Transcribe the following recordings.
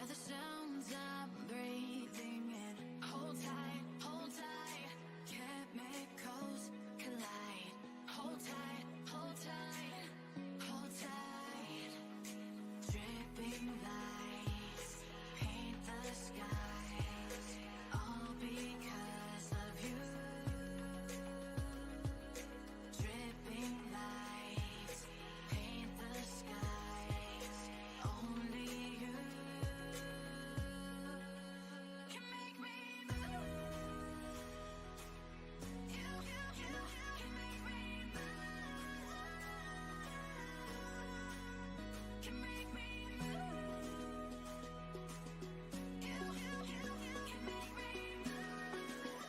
the sounds I'm breathing in. Hold tight, chemicals collide. Hold tight, hold tight, hold tight. Dripping lights paint the skies, all because of you. Dripping lights paint the skies, only you can make me move. You can make me move. Can make me move. You can make me move.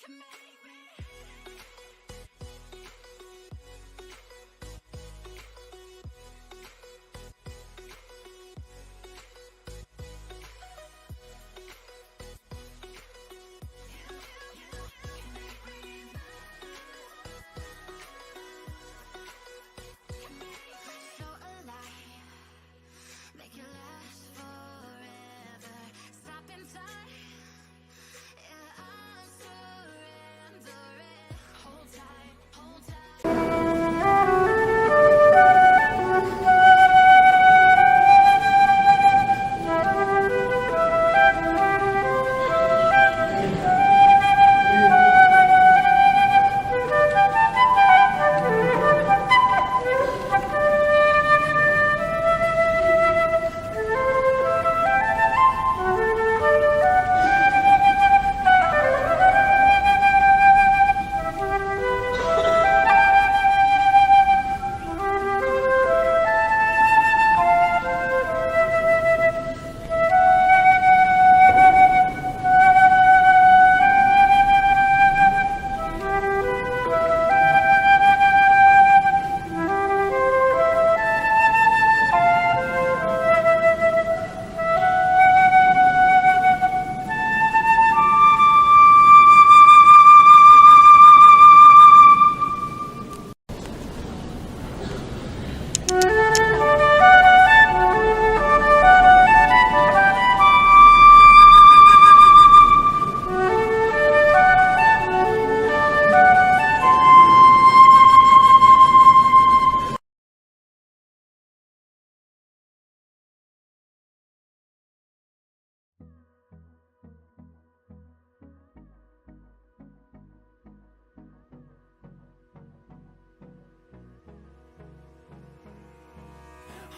Can make me. So alive, make it last forever. Stop in time, yeah, I'm surrendering. Hold tight, hold tight.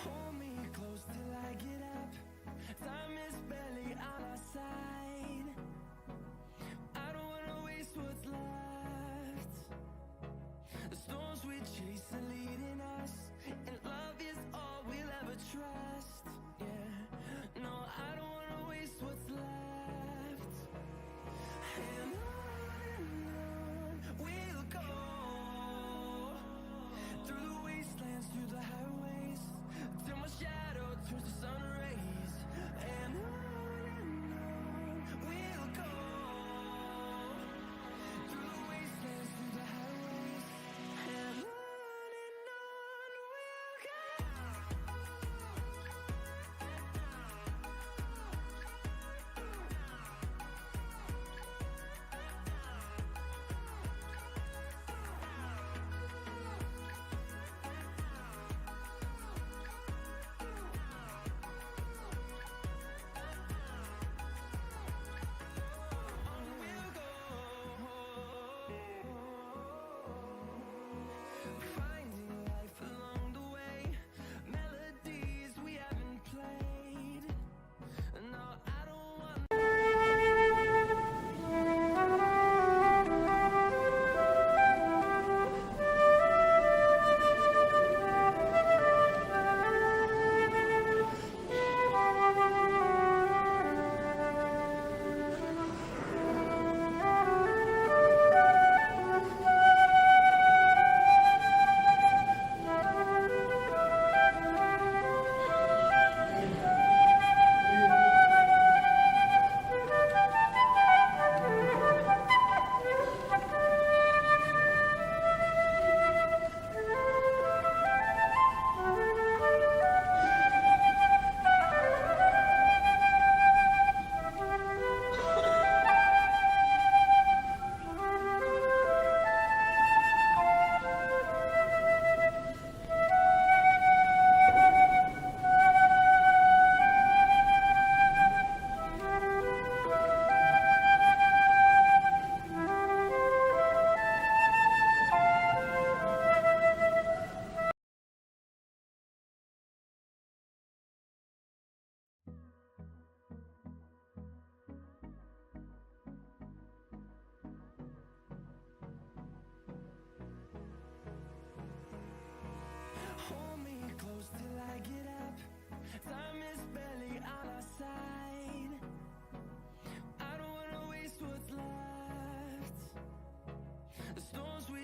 Hold me close till I get up. Time is barely on our side. I don't wanna waste what's left. The storms we chase are leading us, and love is all we'll ever trust. Yeah, no, I don't wanna waste what's left. And on we'll go, through the wastelands, through the highways, till my shadow turns to sun rays. And on we'll go, through the wastelands, through the highways, and on we'll go.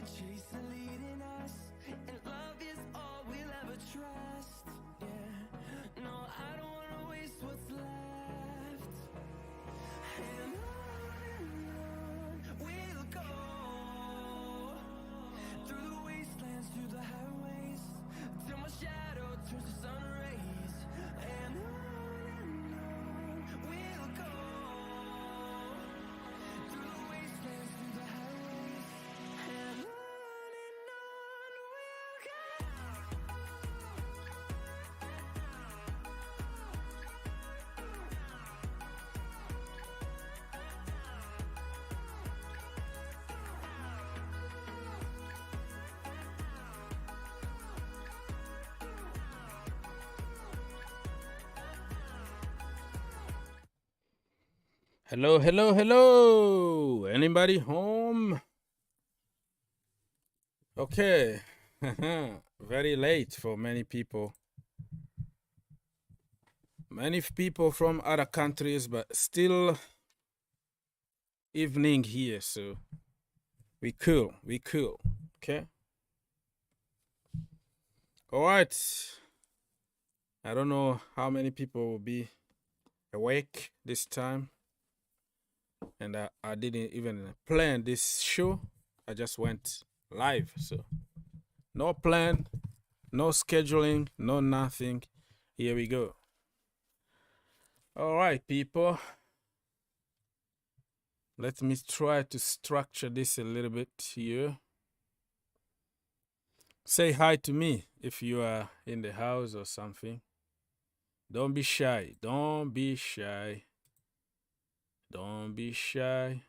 chase the leading us, and love is all we'll ever trust. Yeah, no, I don't wanna waste what's left. And on we'll go, through the wastelands, through the highways, till my shadow turns to sun rays. And on we'll go, through the wastelands, through the highways, and on we'll go. Hello, hello, hello. Anybody home? Okay. Very late for many people. Many people from other countries, but still evening here, so we cool. Okay. All right. I don't know how many people will be awake this time. And I didn't even plan this show. I just went live. So no plan, no scheduling, no nothing. Here we go. All right, people. Let me try to structure this a little bit here. Say hi to me if you are in the house or something. Don't be shy. Don't be shy. Don't be shy.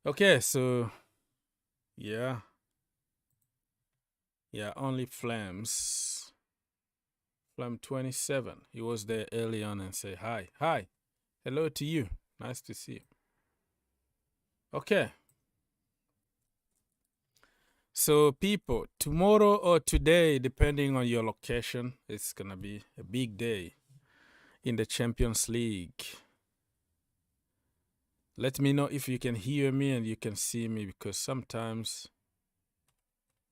Okay, so yeah, only Flams. Flam 27. He was there early on and say hi. Hello to you. Nice to see you. Okay. So people, tomorrow or today, depending on your location, it's gonna be a big day in the Champions League. Let me know if you can hear me and you can see me, because sometimes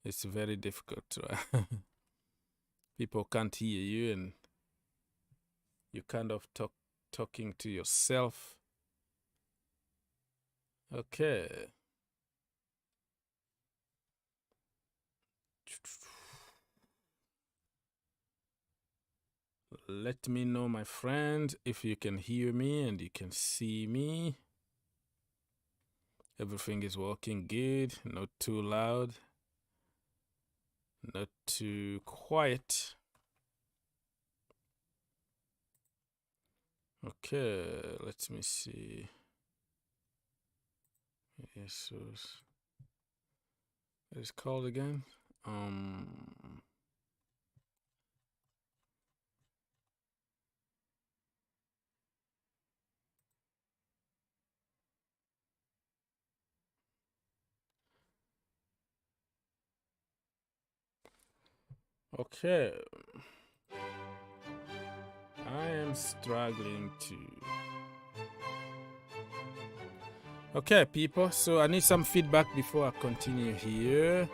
it's very difficult. Right? People can't hear you and you kind of talking to yourself. Okay. Let me know, my friend, if you can hear me and you can see me. Everything is working good, not too loud, not too quiet. Okay, let me see. Yes, what is it called again? Okay. I am struggling to... Okay, people, so I need some feedback before I continue here.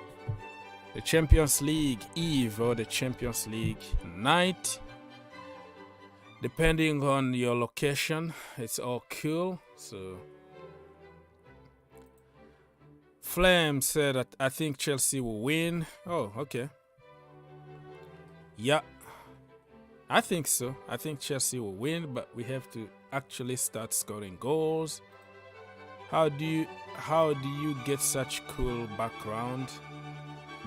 The Champions League Eve or the Champions League night. Depending on your location, it's all cool. So, Flame said that I think Chelsea will win. Oh, okay. Yeah, I think so. I think Chelsea will win, but we have to actually start scoring goals. How do you get such cool background?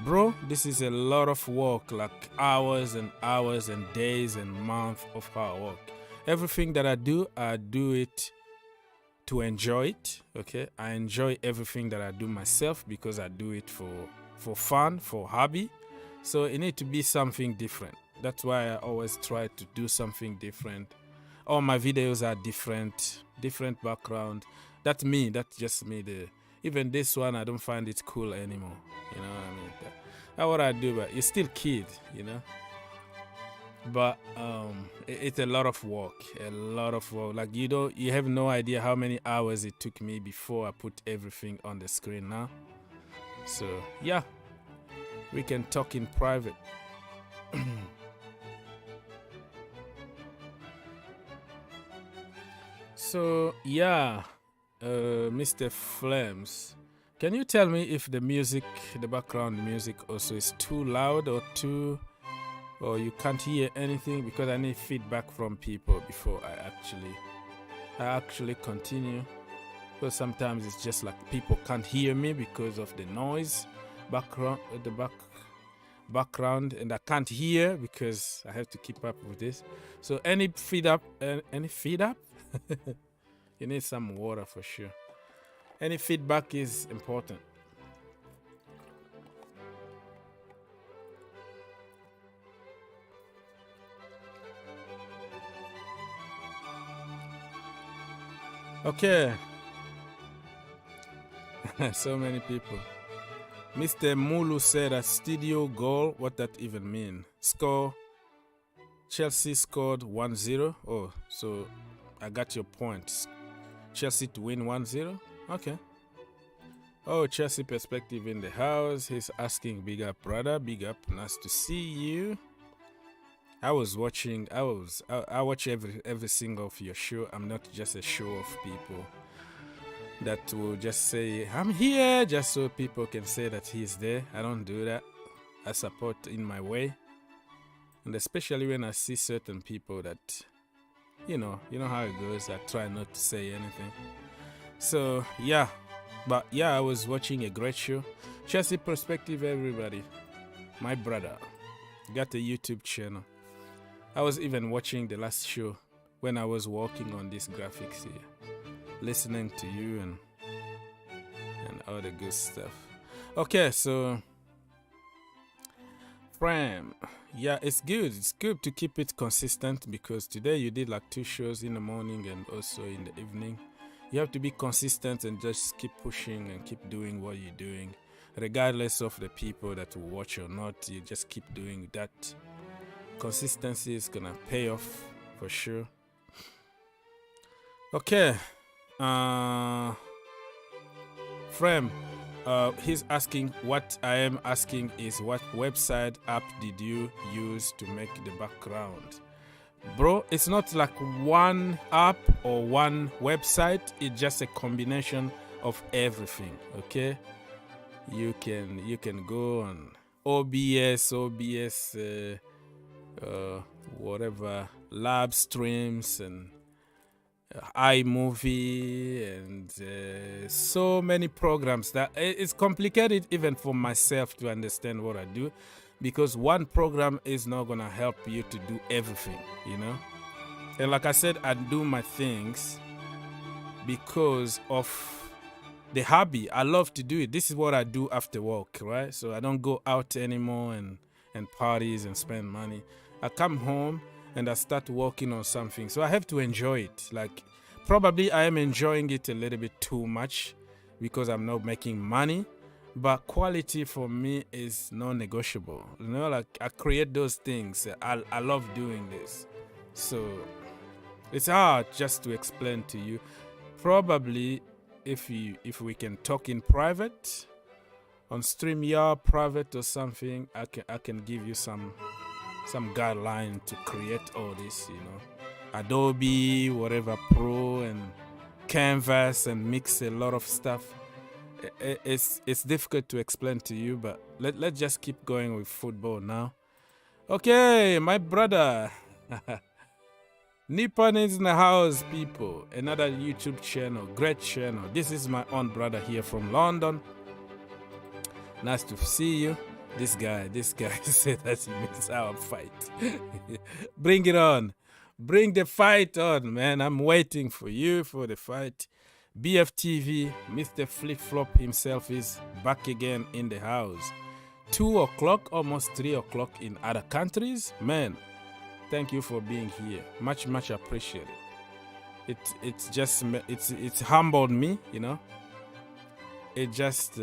Bro, this is a lot of work, like hours and hours and days and months of hard work. Everything that I do it to enjoy it, okay? I enjoy everything that I do myself because I do it for fun, for hobby. So it needs to be something different. That's why I always try to do something different. All my videos are different background. That's me, that's just me. Even this one, I don't find it cool anymore. You know what I mean? That's what I do, but you're still kid, you know? but it's a lot of work. Like you have no idea how many hours it took me before I put everything on the screen now. So yeah, we can talk in private. So yeah, Mr. Flames, can you tell me if the music, the background music also is too loud or you can't hear anything? Because I need feedback from people before I actually continue. Because sometimes it's just like people can't hear me because of the noise background, and I can't hear because I have to keep up with this. So any feed up? You need some water for sure. Any feedback is important. Okay. So many people. Mr. Mulu said a studio goal. What that even mean? Score. Chelsea scored 1-0. Oh, so I got your point. Chelsea to win 1-0. Okay. Oh, Chelsea perspective in the house. He's asking, big up, brother. Big up. Nice to see you. I watch every single of your show. I'm not just a show of people that will just say, I'm here, just so people can say that he's there. I don't do that. I support in my way. And especially when I see certain people that, you know how it goes. I try not to say anything. So, yeah. But, yeah, I was watching a great show. Chelsea Perspective, everybody. My brother. Got a YouTube channel. I was even watching the last show when I was working on these graphics here. Listening to you and all the good stuff. Okay, so Fram, yeah, it's good. It's good to keep it consistent because today you did like 2 shows in the morning and also in the evening. You have to be consistent and just keep pushing and keep doing what you're doing, regardless of the people that will watch or not. You just keep doing that. Consistency is gonna pay off for sure. Okay. Frame, he's asking, what I am asking is, what website app did you use to make the background? Bro, it's not like one app or one website. It's just a combination of everything. Okay, you can go on OBS, whatever, lab streams and iMovie and so many programs that it's complicated even for myself to understand what I do, because one program is not gonna help you to do everything, you know. And like I said, I do my things because of the hobby. I love to do it. This is what I do after work, right? So I don't go out anymore and parties and spend money. I come home and I start working on something. So I have to enjoy it. Like, probably I am enjoying it a little bit too much because I'm not making money. But quality for me is non-negotiable. You know, like I create those things. I love doing this. So it's hard just to explain to you. Probably if we can talk in private, on StreamYard private or something, I can give you some guideline to create all this, you know, Adobe, whatever, Pro and Canvas, and mix a lot of stuff. It's difficult to explain to you, but let's just keep going with football now. Okay, my brother. Nippon is in the house, people. Another YouTube channel, great channel. This is my own brother here from London. Nice to see you. This guy said that he missed our fight. Bring it on. Bring the fight on, man. I'm waiting for you for the fight. BFTV, Mr. Flip Flop himself is back again in the house. 2 o'clock, almost 3 o'clock in other countries. Man, thank you for being here. Much, much appreciated. It's humbled me, you know. It just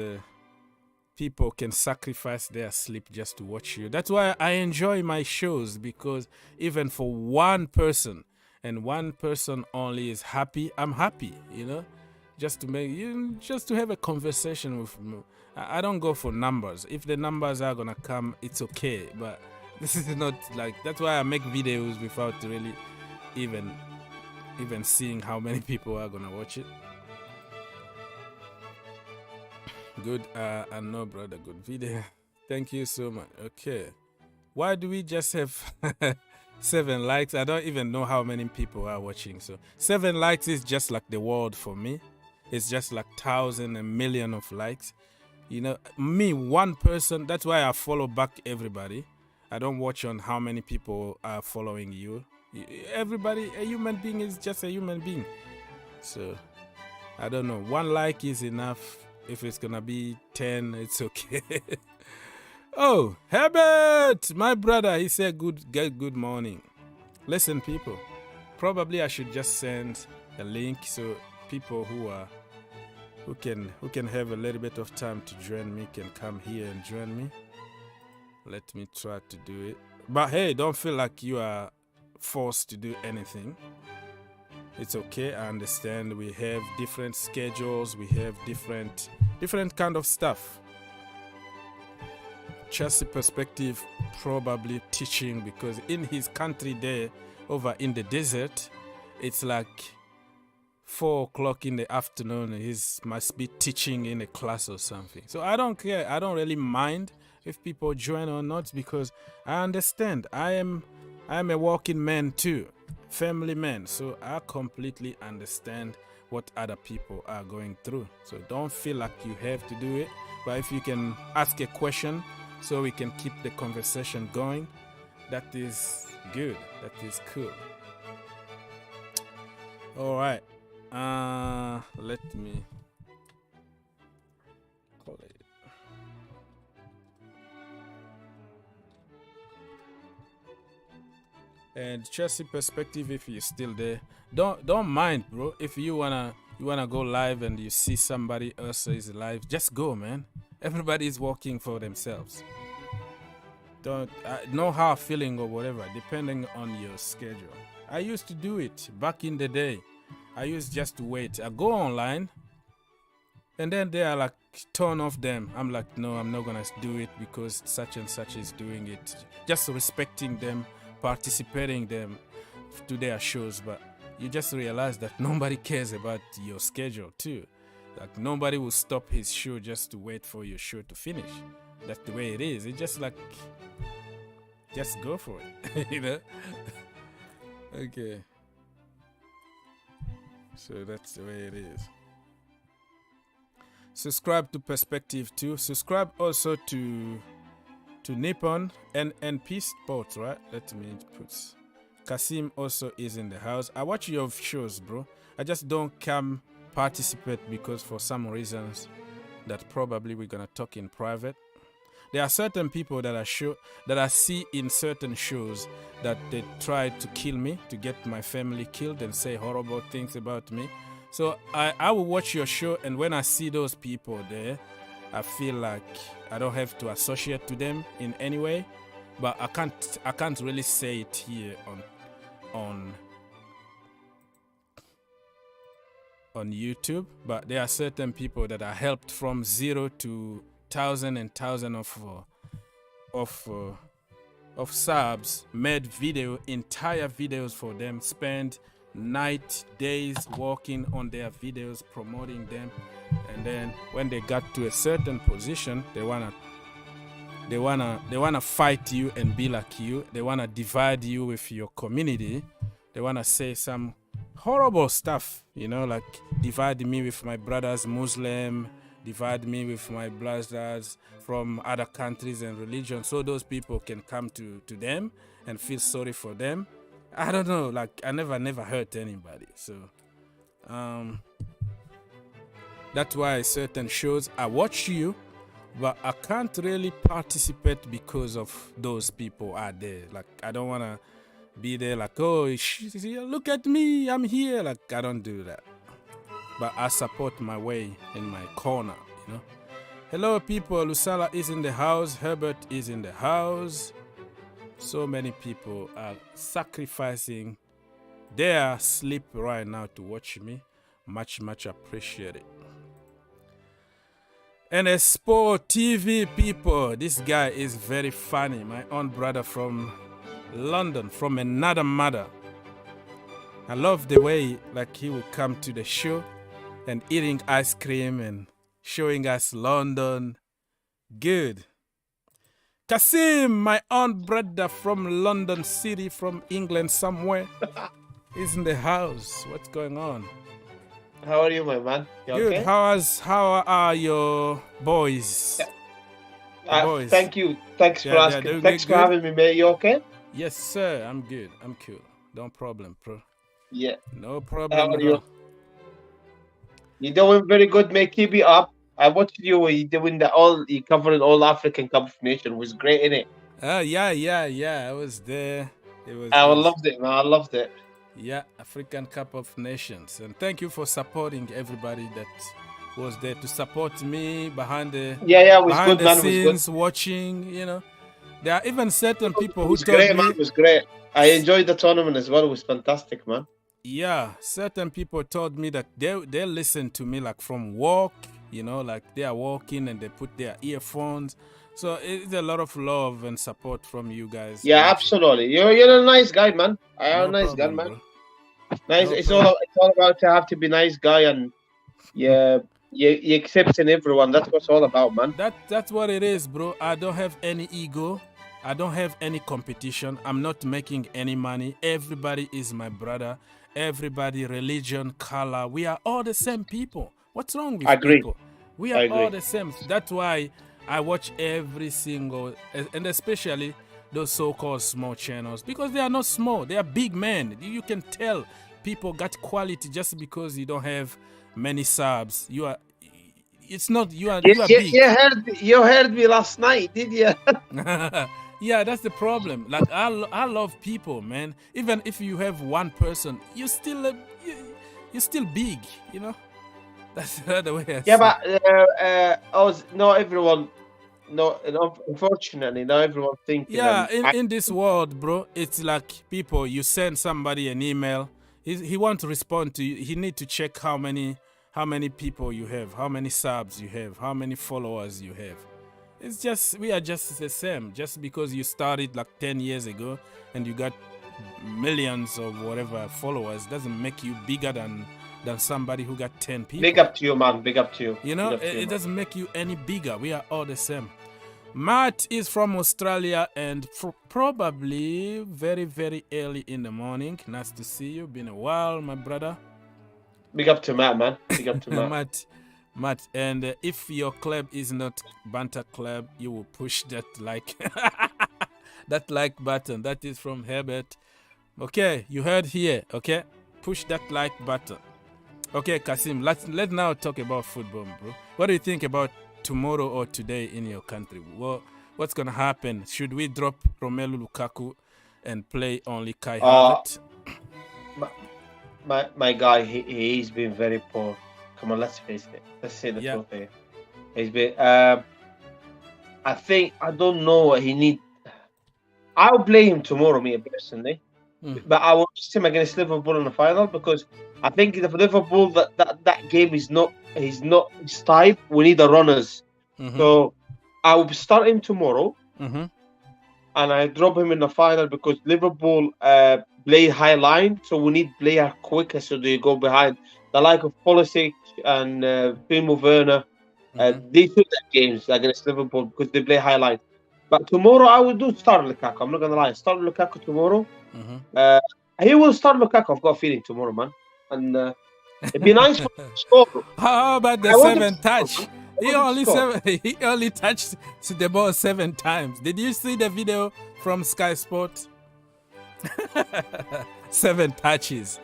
people can sacrifice their sleep just to watch you. That's why I enjoy my shows, because even for one person and one person only is happy, I'm happy, you know, just to make you, just to have a conversation with me. I don't go for numbers. If the numbers are gonna come, it's okay, but this is not like, that's why I make videos without really even seeing how many people are gonna watch it. Good, I know, brother. Good video. Thank you so much. Okay, why do we just have 7 likes? I don't even know how many people are watching. So 7 likes is just like the world for me. It's just like thousands and millions of likes. You know, me, one person. That's why I follow back everybody. I don't watch on how many people are following you. Everybody, a human being is just a human being. So I don't know. 1 like is enough. If it's gonna be 10, it's okay. Oh, Herbert, my brother, he said good morning. Listen, people, probably I should just send a link so people who can have a little bit of time to join me can come here and join me. Let me try to do it. But hey, don't feel like you are forced to do anything. It's okay, I understand. We have different schedules, we have different kind of stuff. Chelsea perspective probably teaching, because in his country there, over in the desert, it's like 4 o'clock in the afternoon. He must be teaching in a class or something. So I don't care. I don't really mind if people join or not, because I understand. I am a working man too, family man. So I completely understand what other people are going through. So don't feel like you have to do it. But if you can ask a question so we can keep the conversation going, that is good. That is cool. All right. Let me call it. And Chelsea perspective, if you're still there, don't mind, bro. If you wanna go live and you see somebody else is live, just go, man. Everybody is working for themselves. Don't no hard feeling or whatever, depending on your schedule. I used to do it back in the day. I used just to wait. I go online, and then they are like, turn off them. I'm like, no, I'm not gonna do it because such and such is doing it. Just respecting them, participating them to their shows. But you just realize that nobody cares about your schedule too. Like nobody will stop his show just to wait for your show to finish. That's the way it is. It's just like, just go for it. You know. Okay. So that's the way it is. Subscribe to Perspective too. Subscribe also to Nippon and NBC Sports, right? Let me put. Kasim also is in the house. I watch your shows, bro. I just don't come participate because for some reasons that probably we're gonna talk in private. There are certain people that I see in certain shows that they try to kill me, to get my family killed and say horrible things about me. So I will watch your show, and when I see those people there, I feel like I don't have to associate to them in any way. But I can't really say it here on YouTube. But there are certain people that are helped from 0 to thousands and thousands of subs, made entire videos for them, spend night, days working on their videos, promoting them, and then when they got to a certain position, they wanna fight you and be like you. They wanna divide you with your community. They wanna say some horrible stuff, you know, like divide me with my brothers Muslim, divide me with my brothers from other countries and religions, so those people can come to them and feel sorry for them. I don't know, like I never hurt anybody. So that's why certain shows I watch you, but I can't really participate because of those people are there. Like I don't want to be there like, oh, look at me, I'm here. Like I don't do that. But I support my way in my corner, you know. Hello, people. Lusala is in the house. Herbert is in the house. So many people are sacrificing their sleep right now to watch me. Much, much appreciated. And a Sport TV people, this guy is very funny. My own brother from London, from another mother. I love the way like he will come to the show and eating ice cream and showing us London. Good. Kasim, my own brother from London City, from England somewhere, is in the house. What's going on? How are you, my man? You Good. okay? How are your boys? Boys. Thank you. Thanks for asking. Thanks for having me, mate. You okay? Yes, sir. I'm good. I'm cool. No problem, bro. Yeah. No problem. How are you? You're doing very good, mate. Keep it up. I watched you. You doing you covering all African Cup of Nations. It was great, innit? Yeah. I was there. I loved it, man. I loved it. Yeah, African Cup of Nations. And thank you for supporting everybody that was there to support me behind the it was good, man. scenes, It was good. watching, you know. There are even certain people who told great, me... man. It was great. I enjoyed the tournament as well. It was fantastic, man. Yeah, certain people told me that they listen to me like from work, you know, like they are walking and they put their earphones. So it's a lot of love and support from you guys. Yeah, absolutely. You're a nice guy, man. I'm No a nice problem, guy, man. bro. Nice. No It's all about to have to be nice guy and you accepting everyone. That's what it's all about, man. That's what it is, bro. I don't have any ego. I don't have any competition. I'm not making any money. Everybody is my brother. Everybody, religion, color. We are all the same people. What's wrong with people? We are all the same. That's why I watch every single, and especially those so-called small channels, because they are not small. They are big men. You can tell people got quality just because you don't have many subs. You are. It's not you are. You are big. You heard me last night, did you? Yeah, that's the problem. Like I love people, man. Even if you have one person, you're still big, you know. That's the way. But not everyone. No, unfortunately, not everyone thinking. Yeah, in this world, bro, it's like people. You send somebody an email, he wants to respond to you. He need to check how many people you have, how many subs you have, how many followers you have. It's just we are just the same. Just because you started like 10 years ago and you got millions of whatever followers doesn't make you bigger than somebody who got 10 people. Big up to you, man. Big up to you. You know, it doesn't make you any bigger. We are all the same. Matt is from Australia and probably very, very early in the morning. Nice to see you. Been a while, my brother. Big up to Matt, man. Big up to Matt. Matt, and if your club is not Banter Club, you will push that like that like button. That is from Herbert. Okay, you heard here. Okay, push that like button. Okay, Kasim, let's now talk about football, bro. What do you think about tomorrow or today in your country? What's gonna happen? Should we drop Romelu Lukaku and play only Kai Havertz? My guy, he's been very poor. Come on, let's face it. Let's say the truth here. He's been. I don't know what he needs. I'll play him tomorrow, me personally. But I will watch him against Liverpool in the final because I think for Liverpool that game is not his type. We need the runners. So I will start him tomorrow, and I drop him in the final because Liverpool play high line, so we need player quicker so they go behind. The like of Pulisic and Timo Werner, they took their games against Liverpool because they play high line. But tomorrow I will do start Lukaku. I'm not gonna lie, start Lukaku tomorrow. He will start Lukaku. I've got a feeling tomorrow, man, and it'd be nice for him to score. How about the seventh touch? He only touched the ball 7 times. Did you see the video from Sky Sport? 7 touches.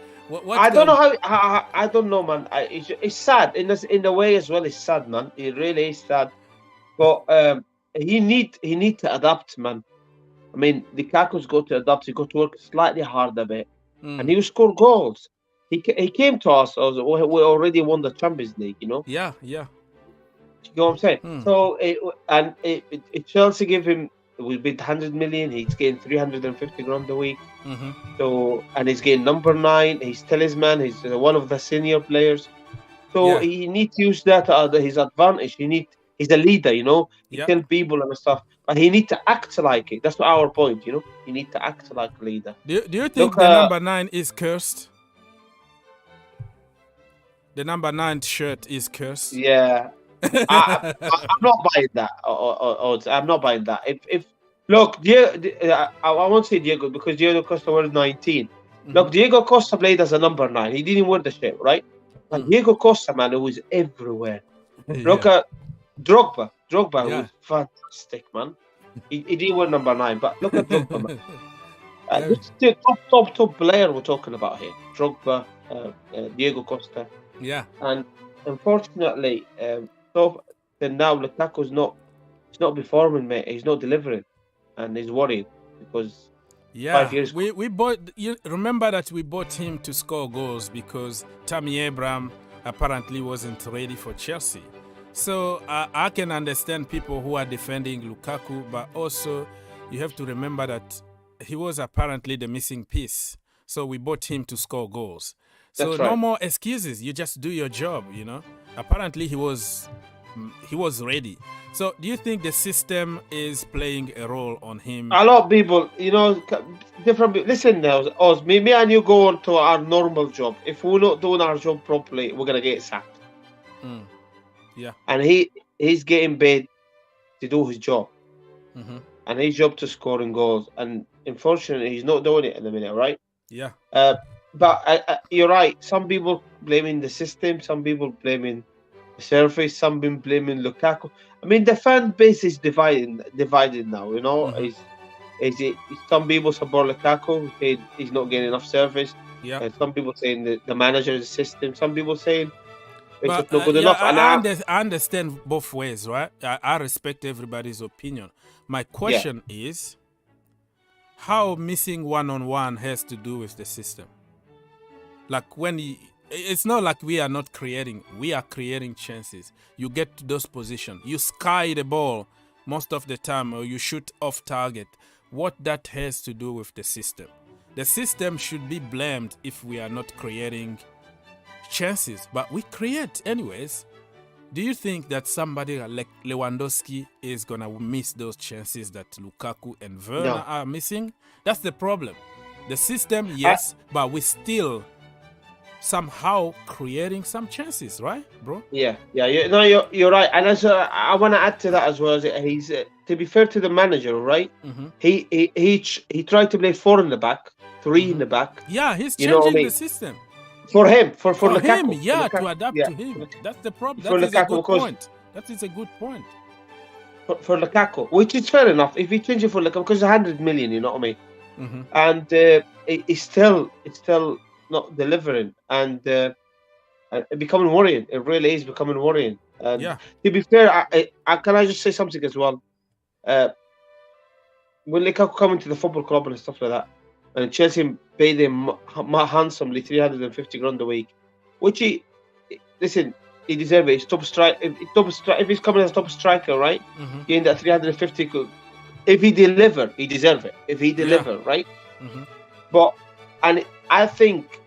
I don't know how. I don't know, man. It's sad in the way as well. It's sad, man. It really is sad. But he need to adapt, man. I mean, Lukaku's got to adapt. He got to work slightly harder a bit, and he will score goals. He came to us. We already won the Champions League, you know. Yeah. You know what I'm saying? So, Chelsea give him, we bid 100 million. He's getting 350 grand a week. So, and he's getting number 9. He's talisman. He's one of the senior players. So he needs to use that to his advantage. He's a leader, you know. He tell people and stuff, but he needs to act like it. That's our point, you know. He needs to act like a leader. Do you think the number 9 is cursed? The number 9 shirt is cursed. Yeah, I'm not buying that. I'm not buying that. If look, I won't say Diego because Diego Costa was 19. Look, Diego Costa played as a number 9. He didn't wear the shirt, right? But Diego Costa, man, it was everywhere. Look at Drogba. Drogba was fantastic, man. He didn't wear number 9, but look at Drogba, man. This is the top player we're talking about here. Drogba, Diego Costa. Yeah. And unfortunately, so then now Lukaku's not performing, mate. He's not delivering, and he's worried because 5 years. We bought. You remember that we bought him to score goals because Tammy Abraham apparently wasn't ready for Chelsea. So I can understand people who are defending Lukaku, but also you have to remember that he was apparently the missing piece. So we bought him to score goals. So no more excuses. You just do your job, you know. Apparently he was ready. So do you think the system is playing a role on him? A lot of people, you know, different. Listen now, us, me and you go on to our normal job. If we're not doing our job properly, we're gonna get sacked. Yeah. And he's getting paid to do his job, and his job to scoring goals. And unfortunately, he's not doing it at the minute, right? Yeah. But you're right. Some people blaming the system. Some people blaming the surface. Some people blaming Lukaku. I mean, the fan base is divided now. You know, some people support Lukaku. He's not getting enough service. Yeah. Some people saying the manager is the system. Some people saying it's But, not good enough. I understand both ways, right? I respect everybody's opinion. My question is, how missing one-on-one has to do with the system? Like it's not like we are not creating. We are creating chances. You get to those positions. You sky the ball most of the time, or you shoot off target. What that has to do with the system? The system should be blamed if we are not creating chances, but we create anyways. Do you think that somebody like Lewandowski is gonna miss those chances that Lukaku and Werner are missing? That's the problem. The system, yes, but we still somehow creating some chances, right, bro? Yeah. No, you're right. And as I want to add to that as well. He's to be fair to the manager, right? He tried to play 4 in the back, 3 in the back. Yeah, he's changing the system. For him, for Lukaku. Him, to adapt to him. That's the problem. That is a good point. That is a good point. For Lukaku, which is fair enough. If you change it for Lukaku, because 100 million, you know what I mean? And it's still not delivering, and becoming worrying. It really is becoming worrying. And to be fair, can I just say something as well? When Lukaku come into the football club and stuff like that, and Chelsea paid him handsomely 350 grand a week, which he deserves it. He's top strike. If he's coming as a top striker, right? Getting that 350. If he deliver, he deserves it. If he deliver, right? But I think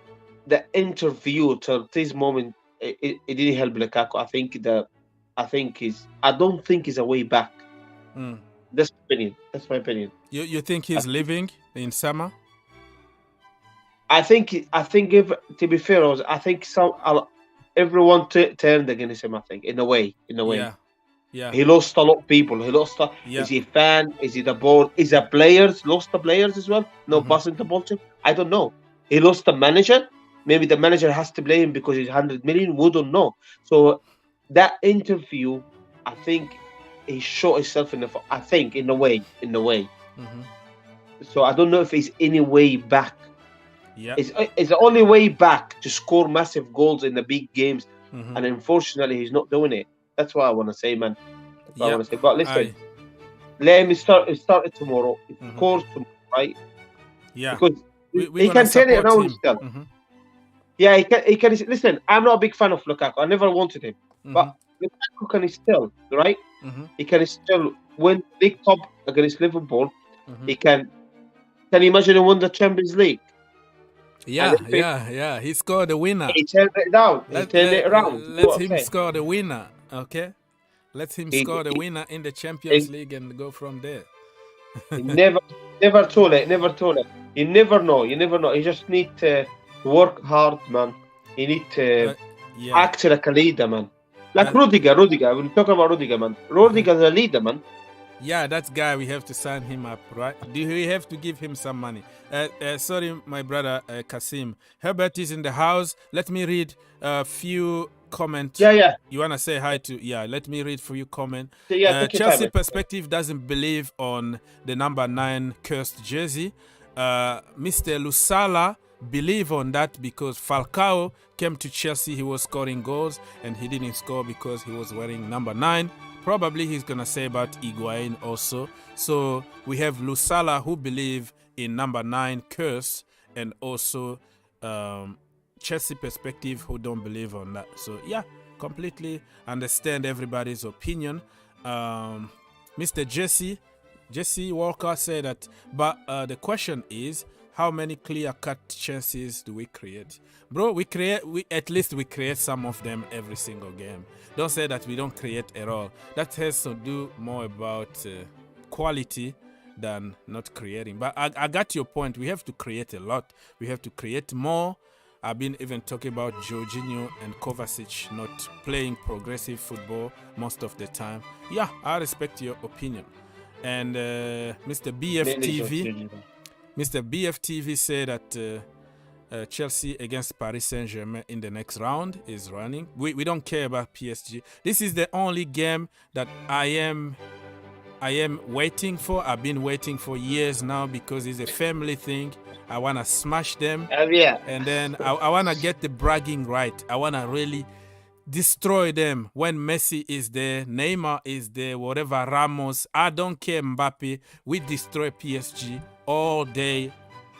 the interview till this moment it didn't help Lukaku. I don't think he's a way back. That's my opinion. You think he's leaving in summer? I think if to be fair, I think everyone turned against him. I think in a way. Yeah. He lost a lot of people. Is he a fan? Is he the board? Is the players lost the players as well? No passing the ball to him? I don't know. He lost the manager. Maybe the manager has to blame him because he's 100 million. We don't know. So that interview, I think he shot himself in a way. So I don't know if he's any way back. Yeah. It's the only way back to score massive goals in the big games, and unfortunately he's not doing it. That's what I want to say, man. That's what I want to say. But listen, let him start it tomorrow. Of course, tomorrow, right? Yeah. Because he can turn it around himself. Yeah, he can. Listen, I'm not a big fan of Lukaku. I never wanted him. But Lukaku can still, right? Mm-hmm. He can still win League Cup against Liverpool. Mm-hmm. He can. Can you imagine he won the Champions League? Yeah. He scored a winner. He turned it down. He turned it around. Let him score the winner, okay? Let him score the winner in the Champions League and go from there. never too late. Never too late. You never know. You just need to work hard, man. You need to act like a leader, man. Like Rudiger. We're talking about Rudiger, man. Rudiger's a leader, man. Yeah, that guy, we have to sign him up, right? Do we have to give him some money? Sorry, my brother Kasim. Herbert is in the house. Let me read a few comments. Yeah. You want to say hi to... Yeah, let me read for you comment. Chelsea Perspective doesn't believe on the number 9 cursed jersey. Mr. Lusala believe on that because Falcao came to Chelsea, he was scoring goals and he didn't score because he was wearing number 9. Probably he's going to say about Higuain also. So we have Lusala who believe in number 9 curse and also Chelsea Perspective who don't believe on that. So yeah, completely understand everybody's opinion. Mr. Jesse Walker said that, but the question is, how many clear-cut chances do we create? Bro, we at least create some of them every single game. Don't say that we don't create at all. That has to do more about quality than not creating. But I got your point. We have to create a lot. We have to create more. I've been even talking about Jorginho and Kovacic not playing progressive football most of the time. Yeah, I respect your opinion. And Mr. BFTV said that Chelsea against Paris Saint-Germain in the next round is running. We don't care about PSG. This is the only game that I am waiting for. I've been waiting for years now because it's a family thing. I want to smash them. And then I want to get the bragging right. I want to really destroy them when Messi is there, Neymar is there, whatever, Ramos. I don't care, Mbappe. We destroy PSG all day,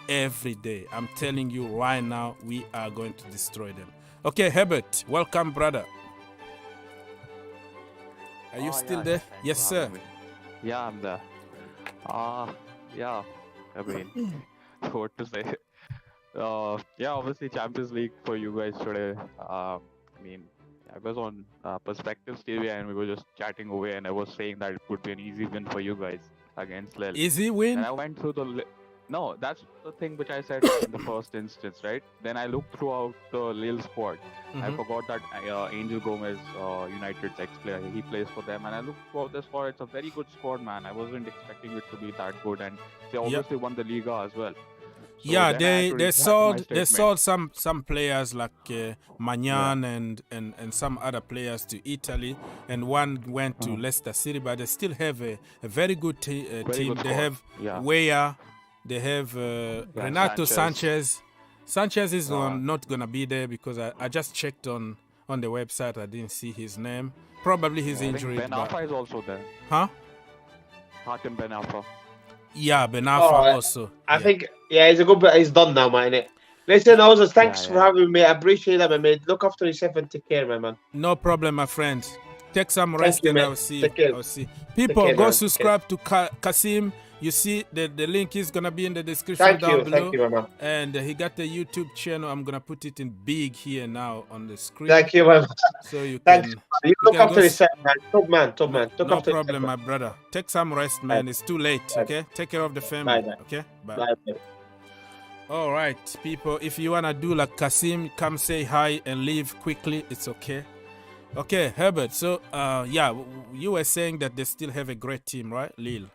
every day. I'm telling you right now, we are going to destroy them. Okay, Herbert, welcome, brother. Are you still there? Yes, sir. Yeah, I'm there. Yeah, I mean, what to say? Yeah, obviously Champions League for you guys today. I mean, I was on Perspectives TV and we were just chatting away, and I was saying that it would be an easy win for you guys against Lille. Easy win? And I went through the... No, that's the thing which I said in the first instance, right? Then I looked throughout the Lille squad. I forgot that Angel Gomez, United's ex-player, he plays for them. And I looked throughout the squad. It's a very good squad, man. I wasn't expecting it to be that good. And they obviously won the Liga as well. So yeah, they sold some players like Magnan and some other players to Italy, and one went to Leicester City, but they still have a very good team. They have Weah, they have Renato Sanchez. Sanchez is not gonna be there because I just checked on the website. I didn't see his name. Probably he's injured. Ben Arfa is also there. Huh? Hatem Ben Arfa. Yeah, Ben Arfa also. I think, he's a good bit. He's done now, man. Listen, also, thanks for having me. I appreciate that, my man. Look after yourself and take care, my man. No problem, my friend. Take some rest and I'll see. People, care, go man. Subscribe to Kasim. You see, the link is going to be in the description down below. Thank you, my man. And he got a YouTube channel. I'm going to put it in big here now on the screen. Thank you, my man. So you Thanks. can... You look after yourself, man. Top man. No problem, my brother. Take some rest, man. It's too late, okay? Take care of the family, okay? Bye. All right, people. If you want to do like Kasim, come say hi and leave quickly. It's okay. Okay, Herbert. So, you were saying that they still have a great team, right? Lille.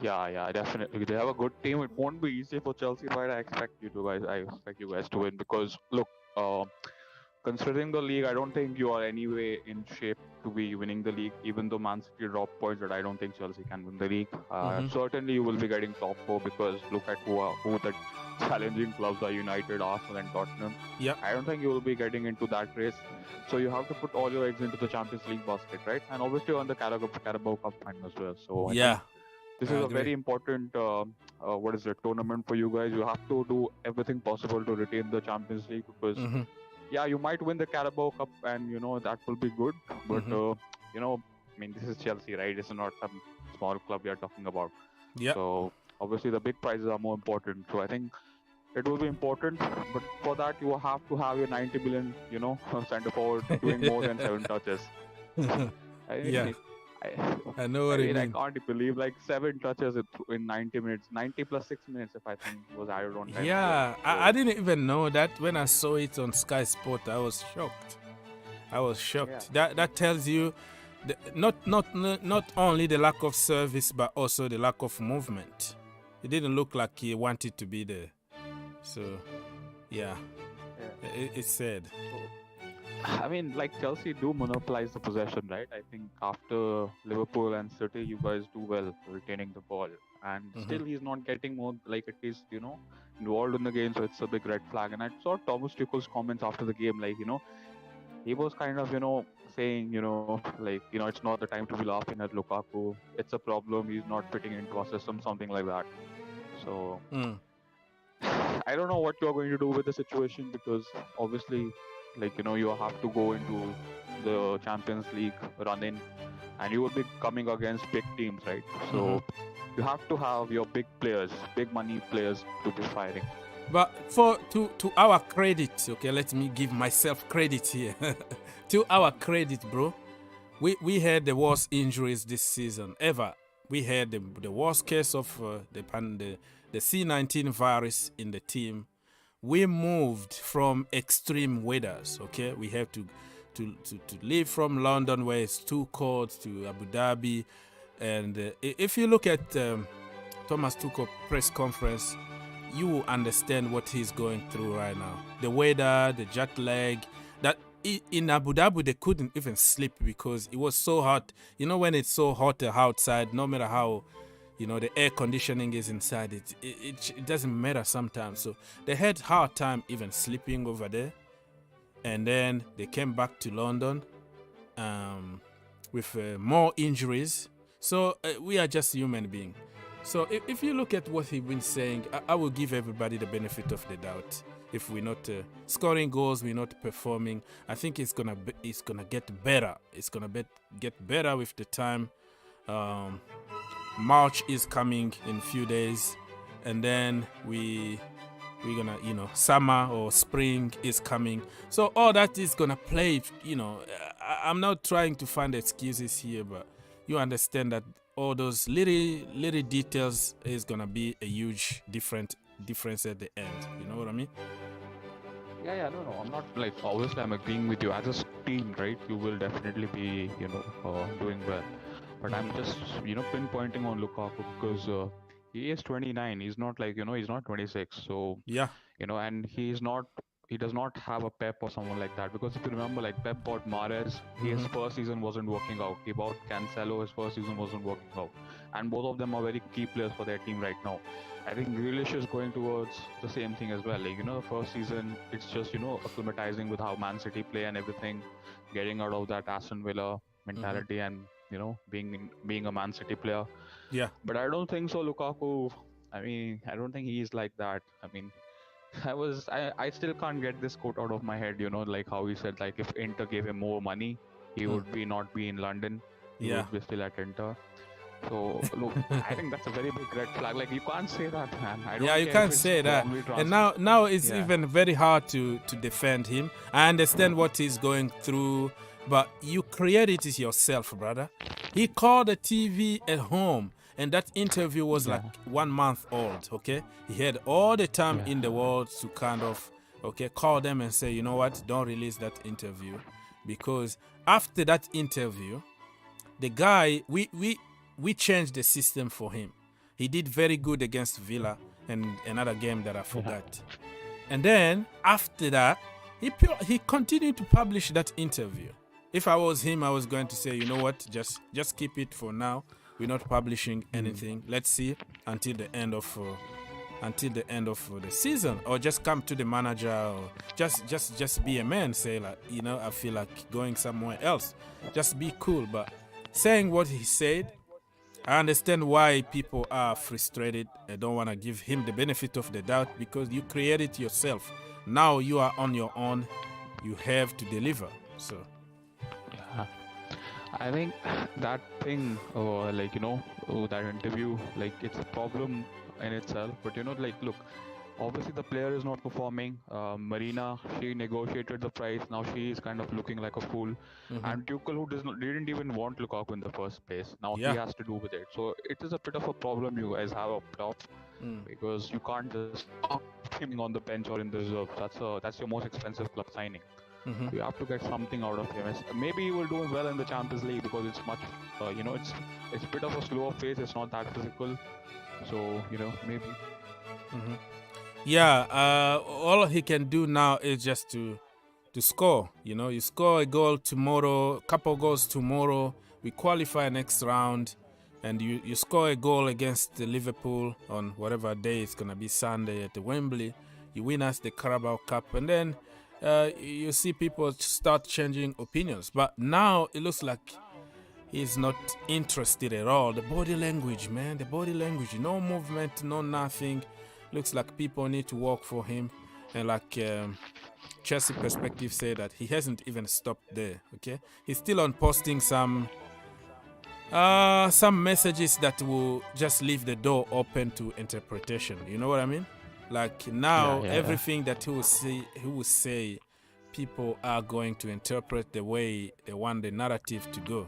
Yeah, definitely. They have a good team. It won't be easy for Chelsea, but I expect you guys to win because look, considering the league, I don't think you are anyway in shape to be winning the league. Even though Man City dropped points, but I don't think Chelsea can win the league. Certainly, you will be getting top 4 because look at who the challenging clubs are: United, Arsenal, and Tottenham. Yeah, I don't think you will be getting into that race. So you have to put all your eggs into the Champions League basket, right? And obviously on the Carabao Cup final as well. So this is a very important tournament for you guys. You have to do everything possible to retain the Champions League because yeah, you might win the Carabao Cup, and that will be good. But I mean, this is Chelsea, right? It's not some small club we are talking about. Yeah. So obviously the big prizes are more important. So I think it will be important, but for that you have to have your 90 million, center forward doing more than 7 touches. Yeah. I know what you mean. I can't believe like 7 touches in 90 minutes, 90 plus 6 minutes, if I think was added on time. Yeah, so, I didn't even know that. When I saw it on Sky Sport, I was shocked. Yeah. That tells you not only the lack of service, but also the lack of movement. It didn't look like he wanted to be there. So, yeah. It's sad. I mean, like Chelsea do monopolize the possession, right? I think after Liverpool and City, you guys do well retaining the ball. And still he's not getting more, like at least, involved in the game. So it's a big red flag. And I saw Thomas Tuchel's comments after the game, like, he was kind of, saying, like, it's not the time to be laughing at Lukaku. It's a problem. He's not fitting into our system, something like that. So I don't know what you're going to do with the situation, because obviously, like, you have to go into the Champions League run-in, and you will be coming against big teams, right? So you have to have your big players, big money players to be firing. But to our credit, okay, let me give myself credit here. To our credit, bro, we had the worst injuries this season ever. We had the worst case of the C19 virus in the team. We moved from extreme weathers, okay? We have to leave from London, where it's too cold, to Abu Dhabi. And if you look at Thomas Tuchel press conference, you will understand what he's going through right now. The weather, the jet lag. That in Abu Dhabi, they couldn't even sleep because it was so hot. When it's so hot outside, no matter how the air conditioning is inside, it doesn't matter sometimes. So they had hard time even sleeping over there. And then they came back to London with more injuries. So we are just human beings. So if you look at what he's been saying, I will give everybody the benefit of the doubt. If we're not scoring goals, we're not performing, I think it's gonna get better. It's gonna get better with the time. March is coming in a few days, and then we're gonna, summer or spring is coming. So all that is gonna play. I'm not trying to find excuses here, but you understand that all those little details is gonna be a huge difference at the end. You know what I mean? Yeah, no, I'm not, like, obviously I'm agreeing with you. As a team, right, you will definitely be, doing well. But I'm just, pinpointing on Lukaku because he is 29. He's not like, he's not 26. So, yeah, and he does not have a Pep or someone like that. Because if you remember, like, Pep bought Mahrez, his first season wasn't working out. He bought Cancelo, his first season wasn't working out. And both of them are very key players for their team right now. I think Grealish is going towards the same thing as well. Like, the first season, it's just, acclimatizing with how Man City play and everything, getting out of that Aston Villa mentality and, being a Man City player. Yeah. But I don't think so, Lukaku. I mean, I don't think he's like that. I mean, I still can't get this quote out of my head, like how he said, like, if Inter gave him more money, he would not be in London. He would be still at Inter. So, look, I think that's a very big red flag. Like, you can't say that, man. You can't say that. And now it's even very hard to defend him. I understand what he's going through, but you created it yourself, brother. He called the TV at home, and that interview was like 1 month old, okay? He had all the time in the world to kind of, call them and say, you know what, don't release that interview. Because after that interview, the guy, we changed the system for him. He did very good against Villa and another game that I forgot. And then after that, he continued to publish that interview. If I was him, I was going to say, you know what, just keep it for now. We're not publishing anything. Let's see until the end of the season, or just come to the manager, or just be a man. Say, like, I feel like going somewhere else. Just be cool. But saying what he said, I understand why people are frustrated. I don't want to give him the benefit of the doubt because you created yourself. Now you are on your own. you have to deliver. So Yeah. I think that thing, that interview, like it's a problem in itself. But look, obviously the player is not performing. Marina, she negotiated the price. Now she is kind of looking like a fool. And Tuchel, who didn't even want Lukaku in the first place, now Yeah. he has to do with it. So it is a bit of a problem you guys have up top, because you can't just keep him on the bench or in the reserve. That's your most expensive club signing. You have to get something out of him. Maybe he will do well in the Champions League because it's much, it's a bit of a slower pace. It's not that physical. So maybe. Yeah, all he can do now is just to score. You score a goal tomorrow, couple goals tomorrow. We qualify next round, and you score a goal against Liverpool on whatever day it's gonna be, Sunday at the Wembley. You win us the Carabao Cup, and then you see people start changing opinions. But now it looks like he's not interested at all. The body language, man, the body language, no movement, no nothing. Looks like people need to work for him. And like Chelsea Perspective said that he hasn't even stopped there, okay? He's still on posting some messages that will just leave the door open to interpretation. You know what I mean? Like now, everything that he will say, people are going to interpret the way they want the narrative to go.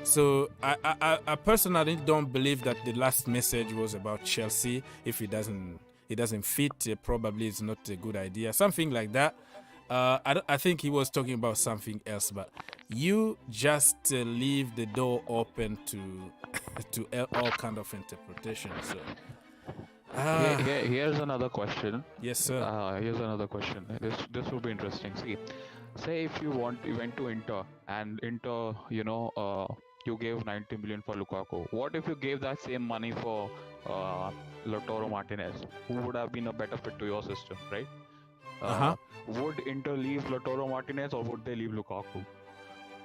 So I personally don't believe that the last message was about Chelsea. If it doesn't fit, probably it's not a good idea. Something like that. I think he was talking about something else. But you just leave the door open to all kind of interpretation. So. Here's another question. Yes, sir. Here's another question. This will be interesting. See, say if you went to Inter, and Inter, you gave 90 million for Lukaku. What if you gave that same money for Lautaro Martinez, who would have been a better fit to your system, right? Would Inter leave Lautaro Martinez, or would they leave Lukaku?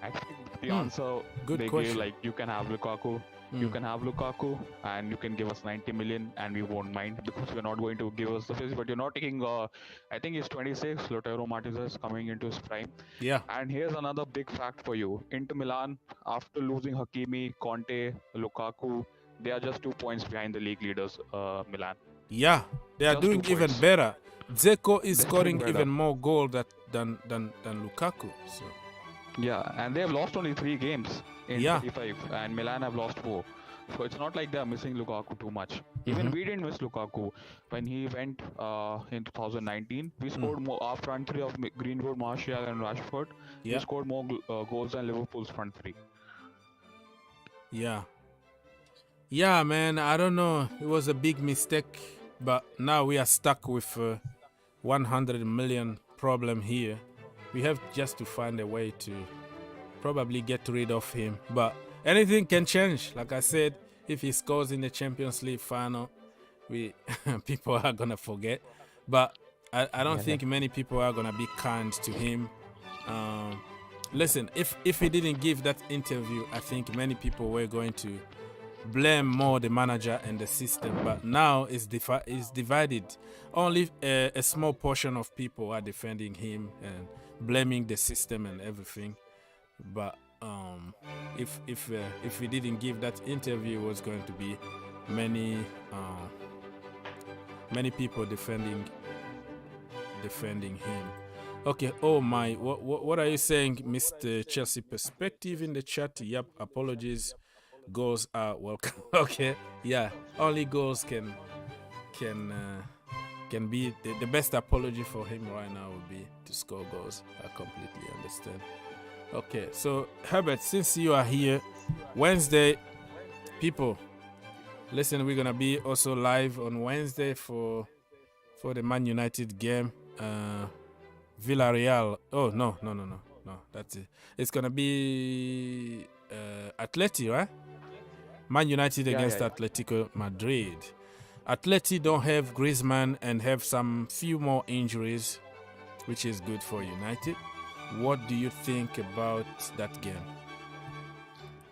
Actually, the answer Good they question. gave, like, you can have Lukaku. You can have Lukaku, and you can give us 90 million, and we won't mind, because you're not going to give us the fees. But you're not taking. I think he's 26. Lautaro Martinez is coming into his prime. Yeah. And here's another big fact for you: Inter Milan, after losing Hakimi, Conte, Lukaku, they are just 2 points behind the league leaders, Milan. Yeah, they are Just doing 2 even points. better. Dzeko is They're scoring doing better. even more goals than Lukaku. So. Yeah, and they have lost only 3 games in Yeah. 35, and Milan have lost 4. So it's not like they are missing Lukaku too much. Even we didn't miss Lukaku when he went in 2019. We scored more. Our front three of Greenwood, Martial, and Rashford. Yeah. We scored more goals than Liverpool's front three. Yeah. Yeah, man, I don't know. It was a big mistake, but now we are stuck with 100 million problem here. We have just to find a way to probably get rid of him. But anything can change. Like I said, if he scores in the Champions League final, people are going to forget. But I don't think many people are going to be kind to him. Listen, if he didn't give that interview, I think many people were going to blame more the manager and the system. But now it's divided. Only a small portion of people are defending him and blaming the system and everything. But if he didn't give that interview, it was going to be many people defending him. Okay. Oh my, what are you saying, Mr. Chelsea Perspective in the chat? Yep. Apologies. Goals are welcome. Okay. Yeah. Only goals can be the best apology for him right now would be to score goals. I completely understand. Okay. So Herbert, since you are here, Wednesday, people, listen. We're gonna be also live on Wednesday for the Man United game. Villarreal. Oh no. That's it. It's gonna be Atleti, right? Man United against Atletico Madrid. Atleti don't have Griezmann and have some few more injuries, which is good for United. What do you think about that game?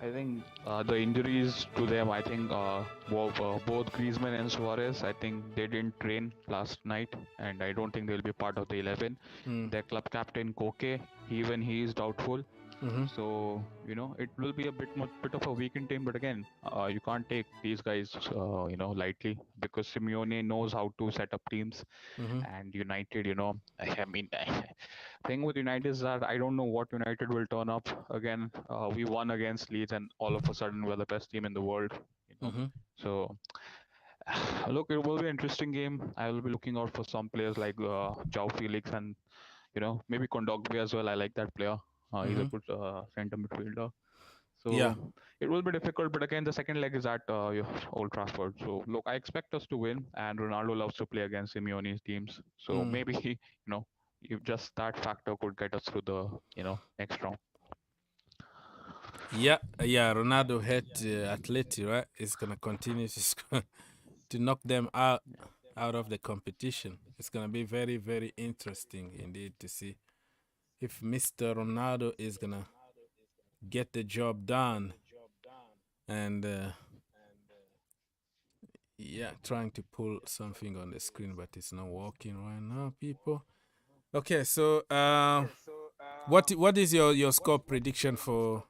I think the injuries to them, I think both Griezmann and Suarez, I think they didn't train last night, and I don't think they'll be part of the 11. Their club captain Koke, even he is doubtful. So it will be a bit of a weakened team, but again, you can't take these guys lightly, because Simeone knows how to set up teams. And United, I mean, thing with United is that I don't know what United will turn up again. We won against Leeds, and all of a sudden we're the best team in the world. So look, it will be an interesting game. I will be looking out for some players like João Felix and maybe Kondogbia as well. I like that player. He's a good center midfielder. So it will be difficult, but again, the second leg is at Old Trafford. So look, I expect us to win, and Ronaldo loves to play against Simeone's teams. So maybe if just that factor could get us through the next round. Yeah. Ronaldo had Atleti, right? It's gonna continue to knock them out of the competition. It's gonna be very, very interesting indeed to see if Mr. Ronaldo is gonna get the job done. And trying to pull something on the screen, but it's not working right now, people. Okay, so what is your score prediction for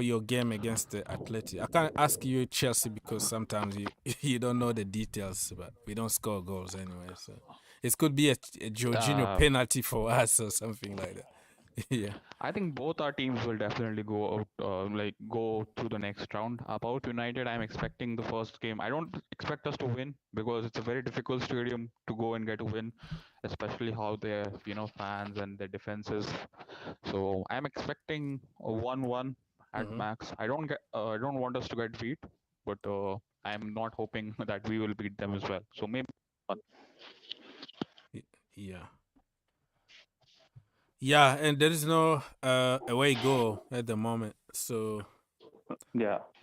your game against the Atleti? I can't ask you Chelsea because sometimes you don't know the details, but we don't score goals anyway. So it could be a Jorginho penalty for us or something like that. Yeah, I think both our teams will definitely go out, go through the next round. About United, I'm expecting the first game. I don't expect us to win because it's a very difficult stadium to go and get a win, especially how their fans and their defenses. So I'm expecting a 1-1 at max. I don't want us to get beat, but I'm not hoping that we will beat them as well. So maybe 1. Yeah, and there is no away goal at the moment. So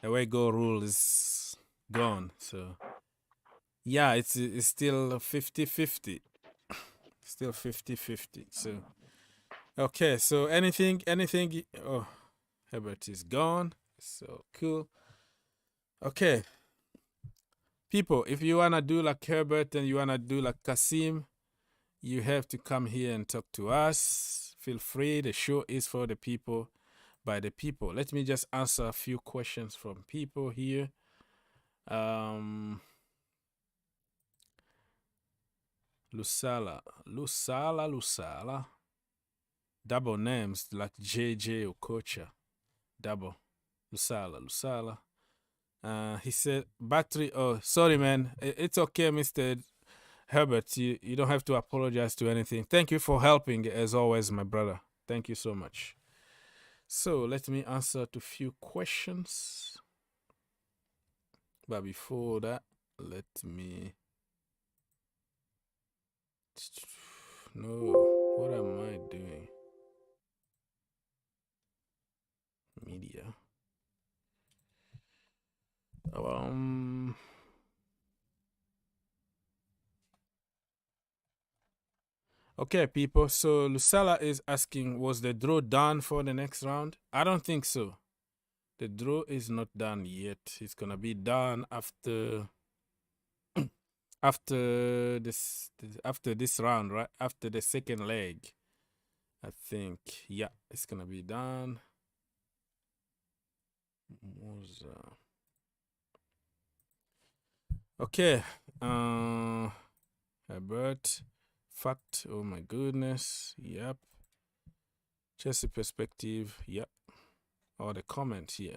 away goal rule is gone. So yeah, it's still 50-50. Still 50-50. So okay, so anything oh, Herbert is gone. So cool. Okay. People, if you wanna do like Herbert and you wanna do like Kasim, you have to come here and talk to us. Feel free. The show is for the people, by the people. Let me just answer a few questions from people here. Lusala. Double names like JJ or Kocha. Double. Lusala. He said battery. Oh, sorry, man. It's okay, Mr. Herbert, you don't have to apologize to anything. Thank you for helping, as always, my brother. Thank you so much. So let me answer to a few questions. But before that, let me... No, what am I doing? Media. Okay, people. So Lusala is asking, was the draw done for the next round? I don't think so. The draw is not done yet. It's gonna be done after this round, right? After the second leg, I think. Yeah, it's gonna be done. Okay. Herbert. Fact, oh my goodness, yep. Chelsea perspective, yep. Or the comment here.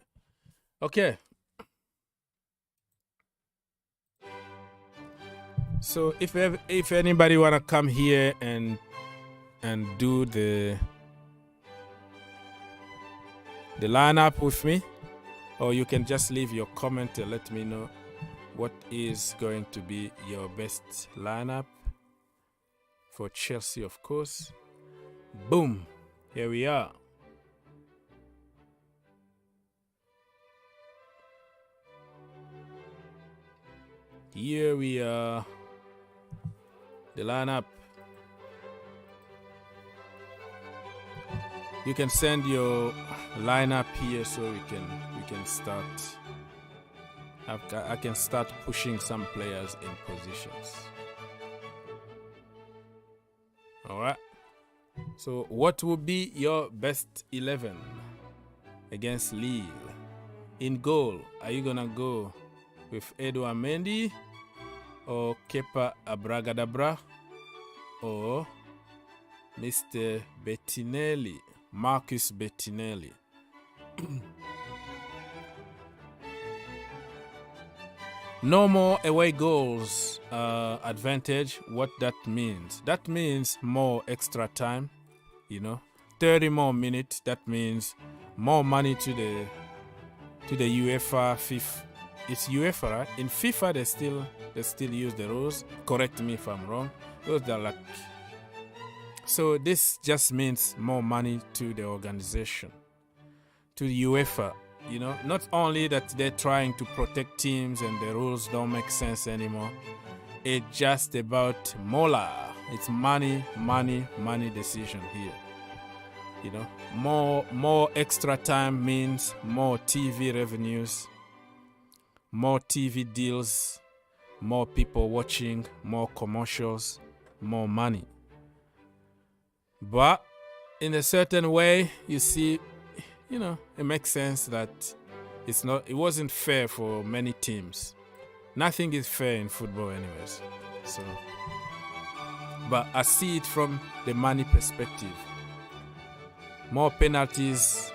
Okay. So if anybody wanna come here and do the lineup with me, or you can just leave your comment and let me know what is going to be your best lineup. For Chelsea, of course. Boom. Here we are. Here we are. The lineup. You can send your lineup here so we can start. I can start pushing some players in positions. All right. So what would be your best 11 against Lille? In goal, are you gonna go with Edouard Mendy or Kepa Abragadabra or Mr. Bettinelli, Marcus Bettinelli? No more away goals advantage. What that means? That means more extra time, 30 more minutes. That means more money to the UEFA. FIFA. It's UEFA, right? In FIFA they still use the rules. Correct me if I'm wrong. Those are like, so this just means more money to the organization, to the UEFA. Not only that they're trying to protect teams and the rules don't make sense anymore. It's just about Mola. It's money decision here. More extra time means more TV revenues, more TV deals, more people watching, more commercials, more money. But in a certain way, you see, it makes sense that it wasn't fair for many teams. Nothing is fair in football anyways. So, but I see it from the money perspective. More penalties,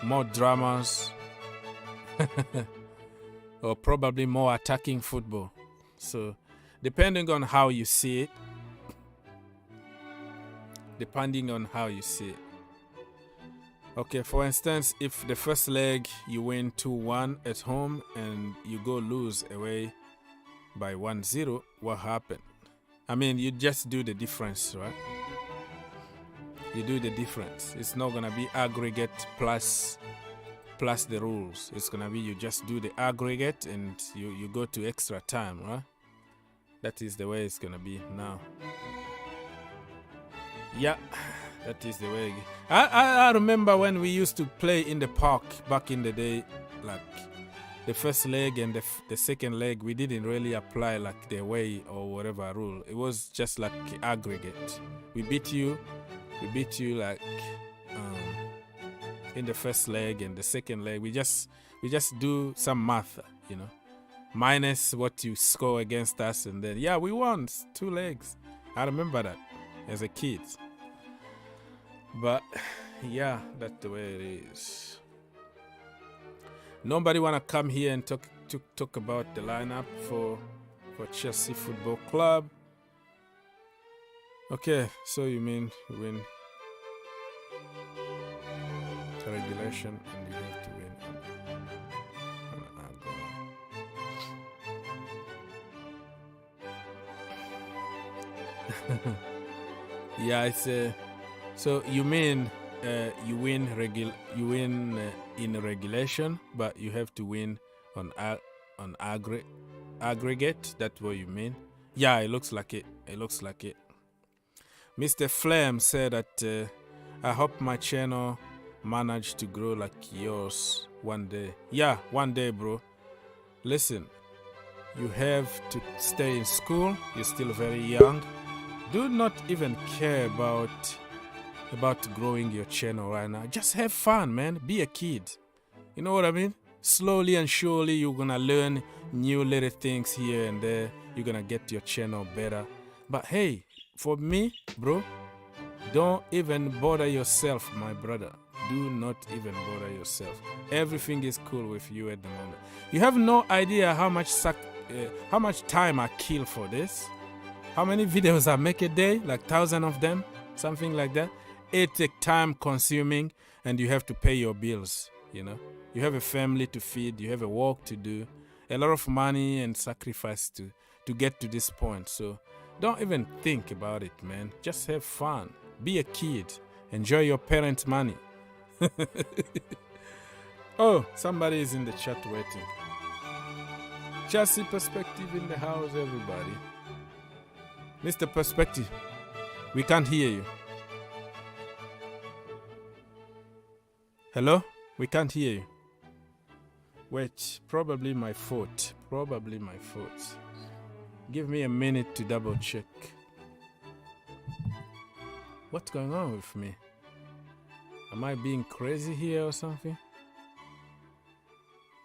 more dramas, or probably more attacking football. So, depending on how you see it. Okay, for instance, if the first leg you win 2-1 at home and you go lose away by 1-0, what happened? I mean, you just do the difference, right? You do the difference. It's not going to be aggregate plus the rules. It's going to be you just do the aggregate and you go to extra time, right? That is the way it's going to be now. Yeah. That is the way. I remember when we used to play in the park back in the day, like the first leg and the second leg, we didn't really apply like the away or whatever rule. It was just like aggregate. We beat you like in the first leg and the second leg. We just do some math, minus what you score against us, and then we won 2 legs. I remember that as a kid. But that's the way it is. Nobody wanna come here and talk about the lineup for Chelsea Football Club. Okay, so you mean win regulation and you have to win on it's a. So you mean you win in regulation, but you have to win on aggregate. That's what you mean? Yeah, it looks like it. Mr. Flame said that I hope my channel managed to grow like yours one day. Yeah, one day, bro. Listen, you have to stay in school. You're still very young. Do not even care about growing your channel right now. Just have fun, man. Be a kid. You know what I mean? Slowly and surely you're gonna learn new little things here and there. You're gonna get your channel better. But hey, for me, bro, don't even bother yourself, my brother. Do not even bother yourself. Everything is cool with you at the moment. You have no idea how much time I kill for this. How many videos I make a day? Like 1,000 of them? Something like that. It's time consuming and you have to pay your bills, You have a family to feed, you have a work to do, a lot of money and sacrifice to get to this point. So don't even think about it, man. Just have fun. Be a kid. Enjoy your parents' money. Oh, somebody is in the chat waiting. Chelsea Perspective in the house, everybody. Mr. Perspective, we can't hear you. Hello? We can't hear you. Wait, probably my fault. Probably my fault. Give me a minute to double check. What's going on with me? Am I being crazy here or something?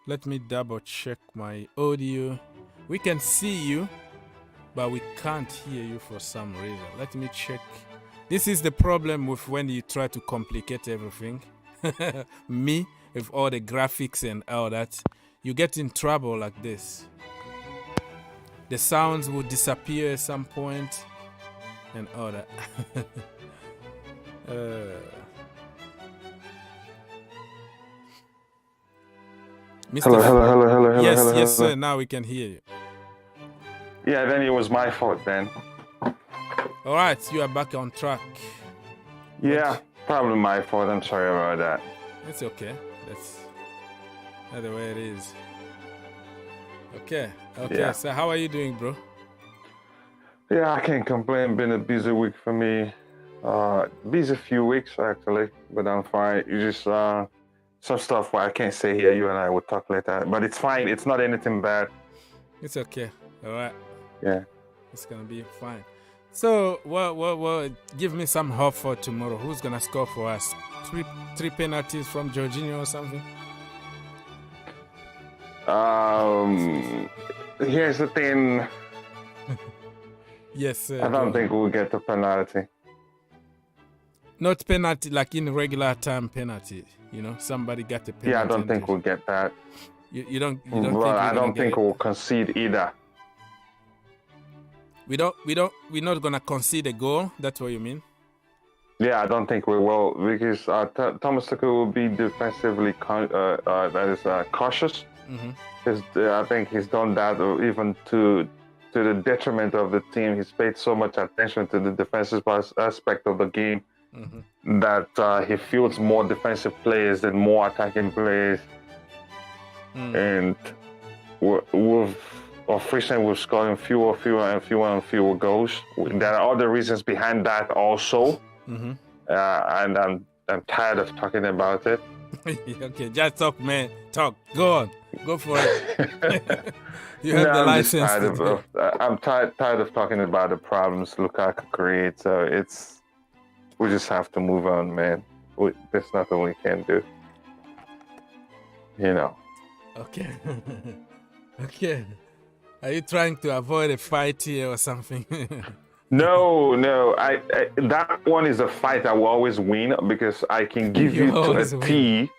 Let me double check my audio. We can see you, but we can't hear you for some reason. Let me check. This is the problem with when you try to complicate everything. Me, with all the graphics and all that, you get in trouble like this. The sounds will disappear at some point and all that. Mr. Hello. Yes, sir. Now we can hear you. Yeah, then it was my fault then. All right, you are back on track. Yeah, probably my fault. I'm sorry about that. It's okay. That's the way it is. Okay. Yeah. So how are you doing, bro? Yeah, I can't complain. Been a busy week for me. Busy few weeks actually, but I'm fine. You just some stuff where I can't say here. You and I will talk later, but it's fine. It's not anything bad. It's okay. All right. Yeah. It's gonna be fine. So, well, give me some hope for tomorrow. Who's gonna score for us? Three penalties from Jorginho or something? Here's the thing. Yes, sir. I don't think we'll get the penalty. Not penalty like in regular time penalty. You know, somebody got the penalty. Yeah, I don't think we'll get that. You don't Well, think I don't think we'll concede either. We're not gonna concede a goal. That's what you mean? Yeah, I don't think we will because Thomas Tuchel will be defensively cautious. Mm-hmm. I think he's done that even to the detriment of the team. He's paid so much attention to the defensive aspect of the game that he fields more defensive players than more attacking players. And we've scoring fewer goals. There are other reasons behind that also. And I'm tired of talking about it. Okay, just talk, man. Talk. Go on. Go for it. You have the license. I'm tired of talking about the problems Lukaku creates. So we just have to move on, man. There's nothing we can do. You know. Okay. Okay. Are you trying to avoid a fight here or something? No. That one is a fight I will always win because I can give you to a T.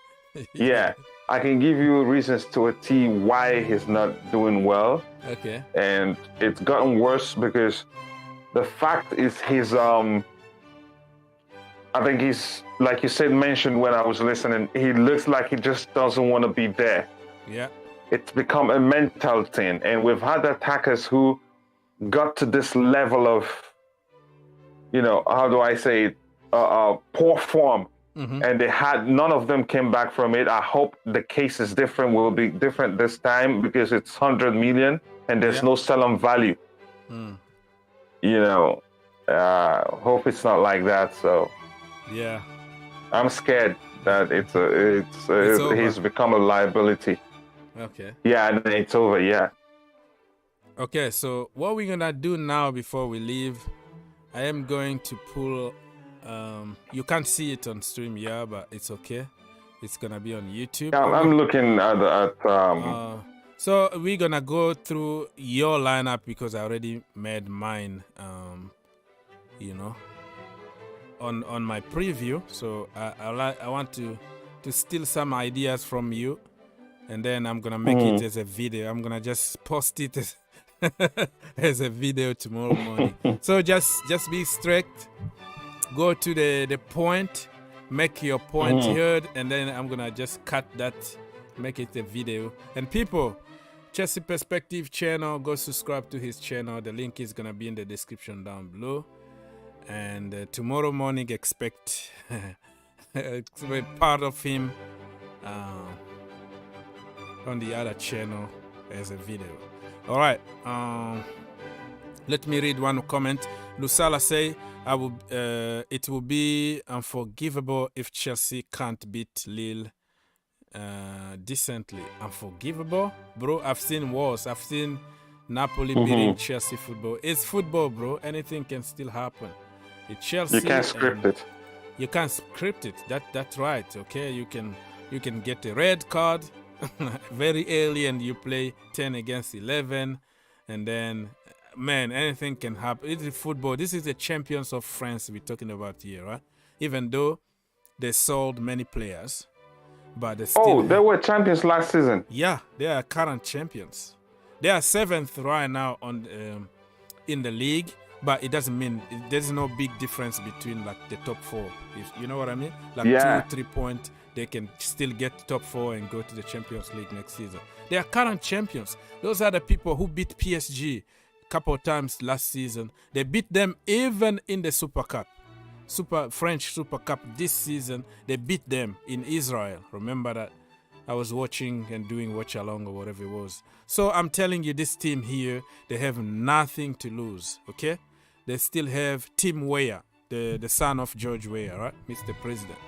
Yeah, I can give you reasons to a T why he's not doing well. Okay. And it's gotten worse because the fact is he's I think he's, like you said, mentioned when I was listening, he looks like he just doesn't want to be there. Yeah. It's become a mental thing. And we've had attackers who got to this level of, you know, how do I say it, poor form. And none of them came back from it. I hope the case is different, will be different this time because it's 100 million and there's no sell-on value. You know, hope it's not like that. So yeah, I'm scared that he's become a liability. Okay. Yeah, and it's over. Yeah. Okay, so what we're gonna do now before we leave, I am going to pull. You can't see it on stream, yeah, but it's okay. It's gonna be on YouTube. Yeah, I'm looking at so we're gonna go through your lineup because I already made mine. You know, on my preview. So I want to steal some ideas from you, and then I'm gonna make it as a video. I'm gonna just post it as a video tomorrow morning. So just be strict. Go to the point, make your point heard, and then I'm gonna just cut that, make it a video. And people, Chelsea Perspective channel, go subscribe to his channel. The link is gonna be in the description down below. And tomorrow morning, expect part of him on the other channel as a video. All right. Let me read one comment. Lusala say, it will be unforgivable if Chelsea can't beat Lille decently. Unforgivable? Bro, I've seen worse. I've seen Napoli beating Chelsea football. It's football, bro. Anything can still happen. It's Chelsea. You can't script it. You can't script it. That's right. Okay, you can get a red card very early, and you play 10 against 11, and then man, anything can happen. It's football. This is the champions of France we're talking about here, right? Even though they sold many players, but they still. Oh, they were champions last season. Yeah, they are current champions. They are 7th right now on in the league, but it doesn't mean there's no big difference between like the top 4. You know what I mean? Like 2 or 3 points, they can still get top 4 and go to the Champions League next season. They are current champions. Those are the people who beat PSG a couple of times last season. They beat them even in the Super Cup, French Super Cup this season. They beat them in Israel. Remember that? I was watching and doing watch along or whatever it was. So I'm telling you, this team here, they have nothing to lose, okay? They still have Tim Weah, the son of George Weah, right? Mr. President.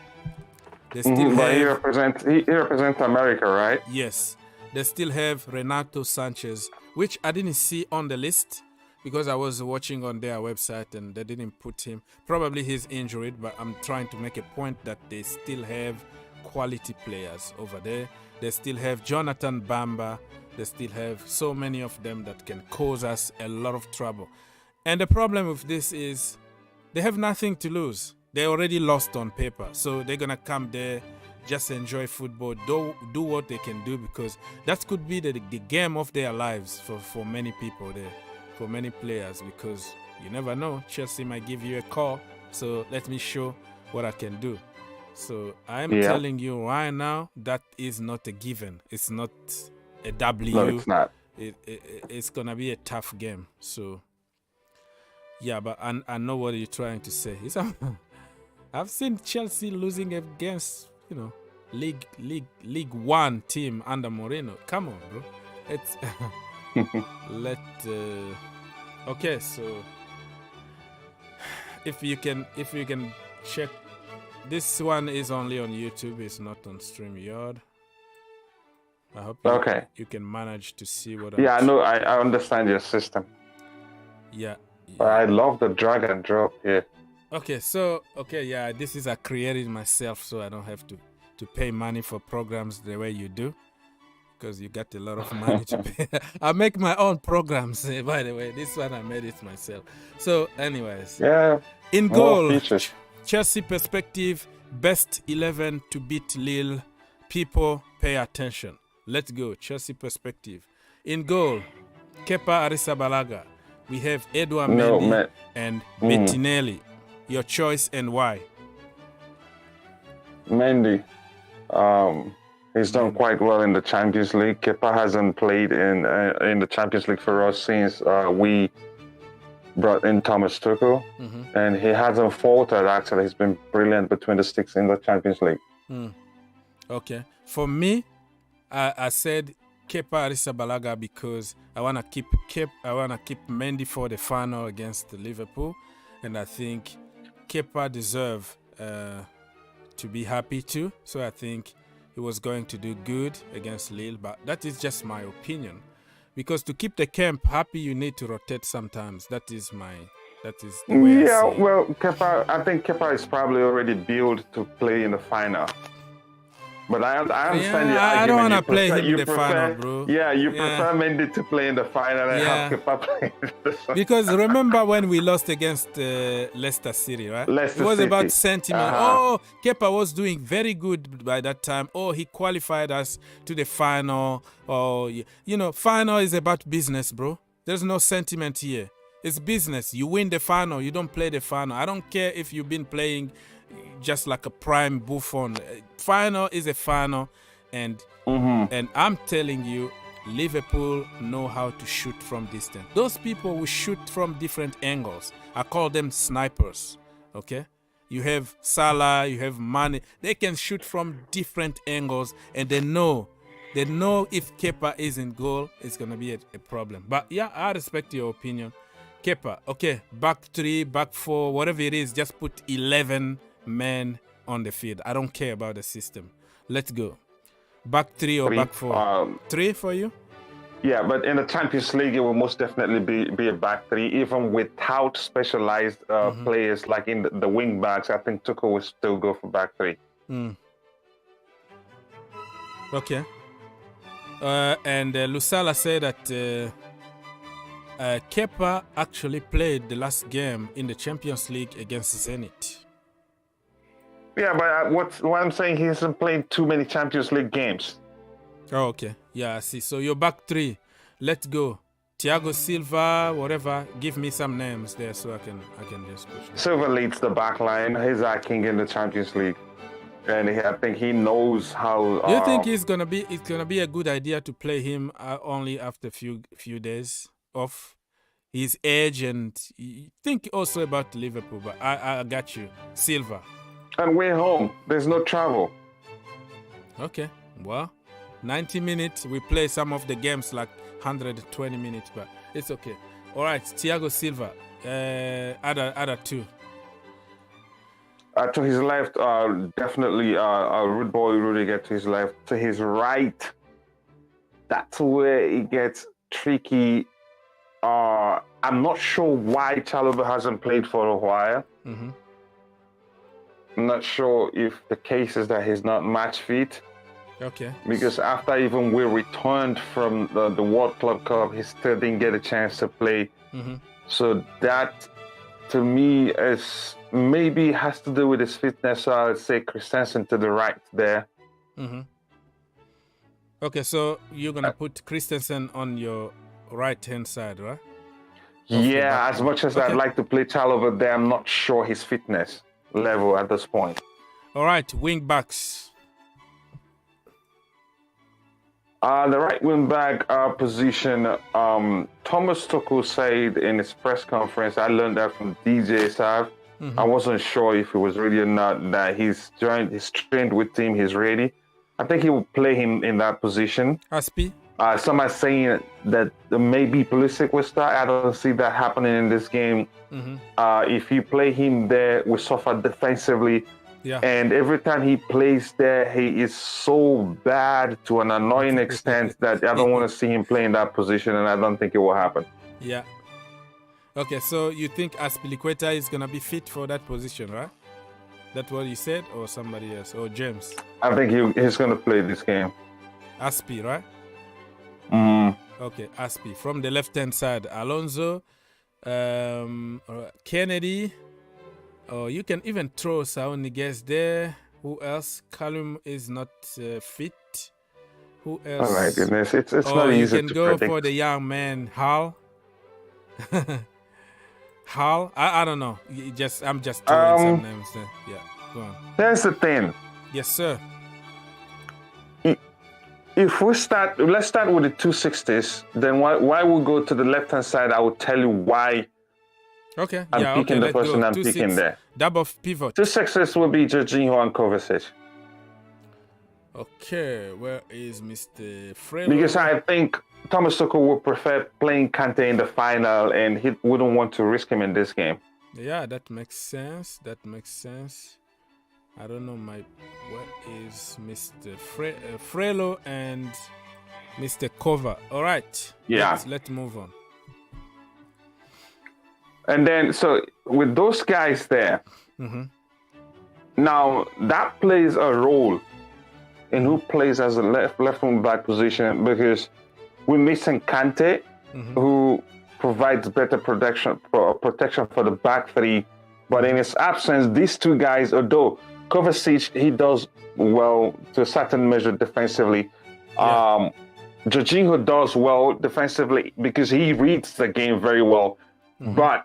They still but he represents America, right? Yes. They still have Renato Sanchez, which I didn't see on the list because I was watching on their website and they didn't put him. Probably he's injured, but I'm trying to make a point that they still have quality players over there. They still have Jonathan Bamba. They still have so many of them that can cause us a lot of trouble. And the problem with this is they have nothing to lose. They already lost on paper. So they're going to come there, just enjoy football, do what they can do, because that could be the game of their lives for many people there, for many players, because you never know. Chelsea might give you a call. So let me show what I can do. So I'm telling you right now, that is not a given. It's not a W. No, it's not. It's going to be a tough game. So, yeah, but I know what you're trying to say. I've seen Chelsea losing against, League One team under Moreno. Come on, bro. It's okay, so if you can check. This one is only on YouTube. It's not on StreamYard. I hope you can manage to see what I'm I know. I understand your system. Yeah. I love the drag and drop here. Okay, so, this is I created myself, so I don't have to pay money for programs the way you do, because you got a lot of money to pay. I make my own programs, by the way. This one I made it myself. So, anyways. Yeah. In goal, Chelsea perspective, best 11 to beat Lille. People, pay attention. Let's go. Chelsea perspective. In goal, Kepa Arrizabalaga. We have Edouard Mendy and Bettinelli. Your choice and why? Mendy. He's done quite well in the Champions League. Kepa hasn't played in the Champions League for us since we brought in Thomas Tuchel, and he hasn't faltered. Actually, he's been brilliant between the sticks in the Champions League. Okay, for me, I said Kepa Arrizabalaga because I wanna keep Mendy for the final against Liverpool, and I think Kepa deserves to be happy too. So I think he was going to do good against Lille, but that is just my opinion. Because to keep the camp happy, you need to rotate sometimes. That is the way I see it. Well, I think Kepa is probably already built to play in the final. But I understand your argument. I don't want to play him in the final, bro. Yeah, you prefer Mendy to play in the final and have Kepa play in the final. Because remember when we lost against Leicester City, right? It was about sentiment. Oh, Kepa was doing very good by that time. Oh, he qualified us to the final. Oh, final is about business, bro. There's no sentiment here. It's business. You win the final. You don't play the final. I don't care if you've been playing just like a prime Buffon. Final is a final, and I'm telling you, Liverpool know how to shoot from distance. Those people will shoot from different angles. I call them snipers. Okay, you have Salah, you have Mane. They can shoot from different angles, and they know if Kepa is in goal, it's gonna be a problem. But yeah, I respect your opinion. Kepa. Okay, back 3, back 4, whatever it is, just put 11 men on the field. I don't care about the system. Let's go. Back 3 or back 4? 3 for you? Yeah, but in the Champions League, it will most definitely be a back 3, even without specialized players like in the wing backs. I think Tuchel will still go for back 3. Okay. And Lusala said that Kepa actually played the last game in the Champions League against Zenit. Yeah, but what I'm saying, he hasn't played too many Champions League games. Oh, okay. Yeah, I see. So your back 3. Let's go. Thiago Silva, whatever. Give me some names there so I can just push. Silva leads the back line. He's our king in the Champions League, and I think he knows how. Do you think it's gonna be a good idea to play him only after few days off his age, and think also about Liverpool? But I got you, Silva. And we're home. There's no travel. Okay. Well, 90 minutes. We play some of the games like 120 minutes, but it's okay. All right, Thiago Silva. Other 2. To his left, definitely Rude Boy Rudiger to his left. To his right, that's where it gets tricky. I'm not sure why Chalobah hasn't played for a while. I'm not sure if the case is that he's not match fit. Okay. Because after even we returned from the World Club Cup, he still didn't get a chance to play. So that, to me, is maybe has to do with his fitness. So I would say Christensen to the right there. Okay, so you're gonna put Christensen on your right-hand side, right? Yeah, as much as I'd like to play Chalobah there, I'm not sure his fitness level at this point. All right, wing backs. The right wing back position, Thomas Tuchel said in his press conference, I learned that from DJ Sav. I wasn't sure if it was really or not that he's trained with team, he's ready. I think he will play him in that position. Aspi? Some are saying that maybe Pulisic will start. I don't see that happening in this game. If you play him there, we suffer defensively. Yeah. And every time he plays there, he is so bad to an annoying extent that I don't want to see him play in that position, and I don't think it will happen. Yeah. Okay, so you think Azpilicueta is going to be fit for that position, right? That's what you said, or somebody else, or James? I think he's going to play this game. Aspi, right? Okay, Aspi. From the left-hand side, Alonso, Kennedy. Oh, you can even throw Saul Niguez there. Who else? Callum is not fit. Who else? Oh my goodness, it's not easy to you can go predict. for the young man, Hal. Hal? I don't know. I'm just throwing some names there. Yeah, go on. Here's the thing. Yes, sir. If let's start with the 260s. Then why we go to the left-hand side? I will tell you why. Okay. I'm picking the person I'm picking there. Double pivot. 260s will be Jorginho and Kovacic. Okay, where is Mr. Frelo? Because I think Thomas Tuchel would prefer playing Kante in the final, and he wouldn't want to risk him in this game. Yeah, that makes sense. I don't know where is Mr. Frelo and Mr. Kova. All right. Yeah. Let's move on. And then, so with those guys there, now that plays a role in who plays as a left wing back position, because we're missing Kante, who provides better protection for the back 3. But in his absence, these 2 guys, although Kovacic, he does well to a certain measure defensively. Yeah. Jorginho does well defensively because he reads the game very well. But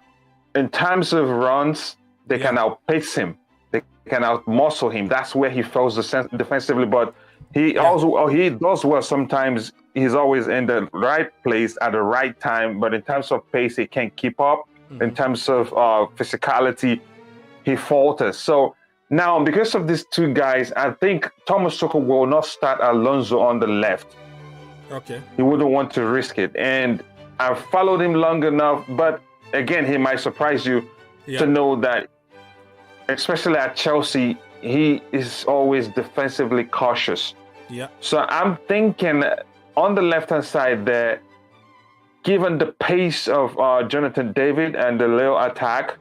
in terms of runs, they can outpace him. They can outmuscle him. That's where he fails defensively. But he does well sometimes. He's always in the right place at the right time. But in terms of pace, he can't keep up. In terms of physicality, he falters. So now, because of these 2 guys, I think Thomas Tuchel will not start Alonso on the left. Okay. He wouldn't want to risk it. And I've followed him long enough, but again, he might surprise you to know that, especially at Chelsea, he is always defensively cautious. Yeah. So I'm thinking on the left-hand side there, given the pace of Jonathan David and the Lille attack,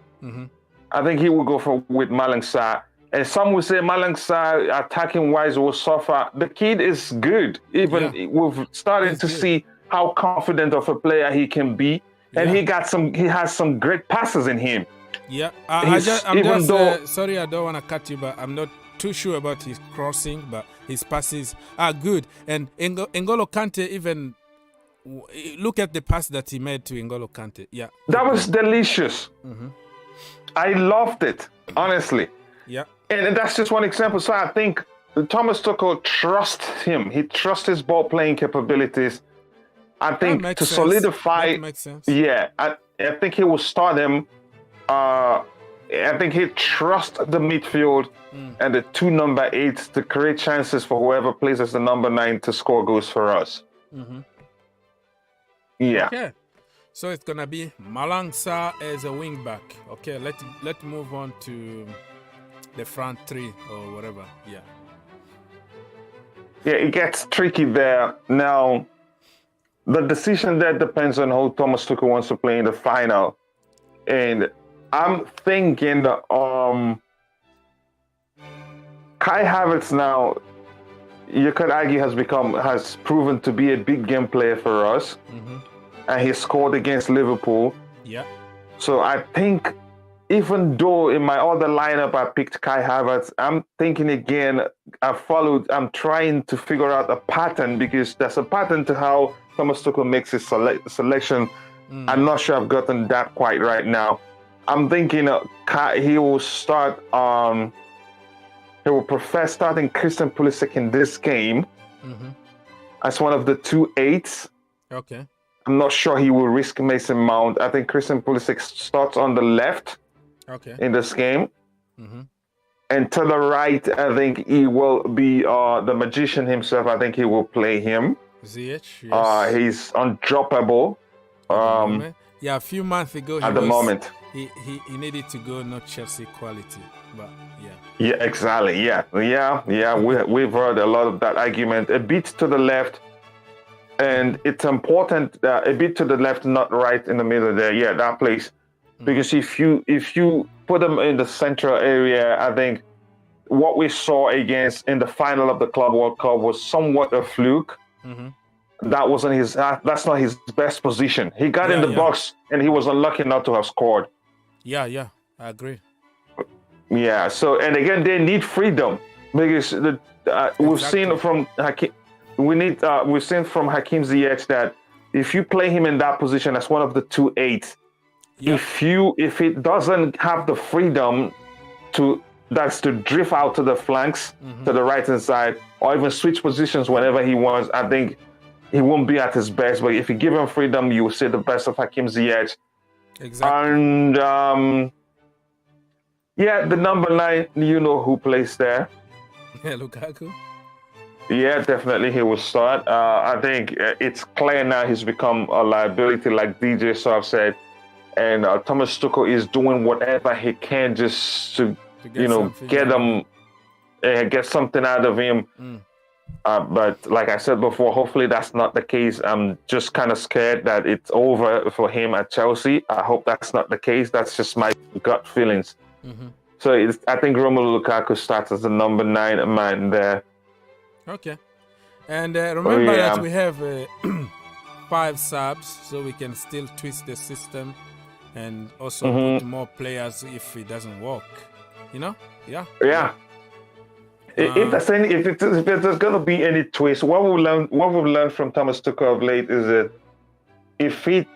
I think he will go with Malang Sarr. And some will say Malang Sarr, attacking-wise, will suffer. The kid is good. Even we've started to see how confident of a player he can be. And he has some great passes in him. Yeah. Sorry, I don't want to cut you, but I'm not too sure about his crossing, but his passes are good. And N'Golo Kante, even look at the pass that he made to N'Golo Kante. Yeah. That was delicious. I loved it, honestly. Yeah. And that's just one example. So I think Thomas Tuchel trusts him. He trusts his ball playing capabilities. I think to solidify. That makes sense. Yeah, I think he will start him. I think he trusts the midfield and the 2 number 8s to create chances for whoever plays as the number 9 to score goals for us. Yeah. Okay. So it's gonna be Malang Sarr as a wing back. Okay, let's move on to the front 3 or whatever. Yeah. Yeah, it gets tricky there. Now, the decision there depends on how Thomas Tuchel wants to play in the final. And I'm thinking that Kai Havertz now, you could argue, has proven to be a big game player for us. And he scored against Liverpool. Yeah. So I think, even though in my other lineup I picked Kai Havertz, I'm thinking again, I'm trying to figure out a pattern, because there's a pattern to how Thomas Tuchel makes his selection. I'm not sure I've gotten that quite right now. I'm thinking he will start, he will prefer starting Christian Pulisic in this game as one of the 2 8s. Okay. I'm not sure he will risk Mason Mount. I think Christian Pulisic starts on the left in this game. And to the right, I think he will be the magician himself. I think he will play him. Ziyech, yes. He's undroppable. A few months ago, he needed to go not Chelsea quality, but yeah. Yeah, exactly. Yeah. We've heard a lot of that argument. A bit to the left, and it's important. A bit to the left, not right in the middle there. Yeah, that place. Because if you put them in the central area, I think what we saw in the final of the Club World Cup was somewhat a fluke. That wasn't that's not his best position. He got in the box and he was unlucky not to have scored. Yeah, I agree. Yeah, so, and again, they need freedom, because we've seen from Hakim Ziyech that if you play him in that position as one of the 2 8s, if he doesn't have the freedom to drift out to the flanks, to the right hand side, or even switch positions whenever he wants, I think he won't be at his best. But if you give him freedom, you will see the best of Hakim Ziyech. Exactly. And the number 9, you know who plays there. Lukaku. Yeah, definitely he will start. I think it's clear now he's become a liability, like DJ Saab said. And Thomas Tuchel is doing whatever he can just to get something out of him. But like I said before, hopefully that's not the case. I'm just kind of scared that it's over for him at Chelsea. I hope that's not the case. That's just my gut feelings. So I think Romelu Lukaku starts as the number 9 man there. Okay. And remember that we have 5 subs, so we can still twist the system and also put more players if it doesn't work. You know? Yeah. Yeah. If there's going to be any twist, what we've learned from Thomas Tuchel of late is that if he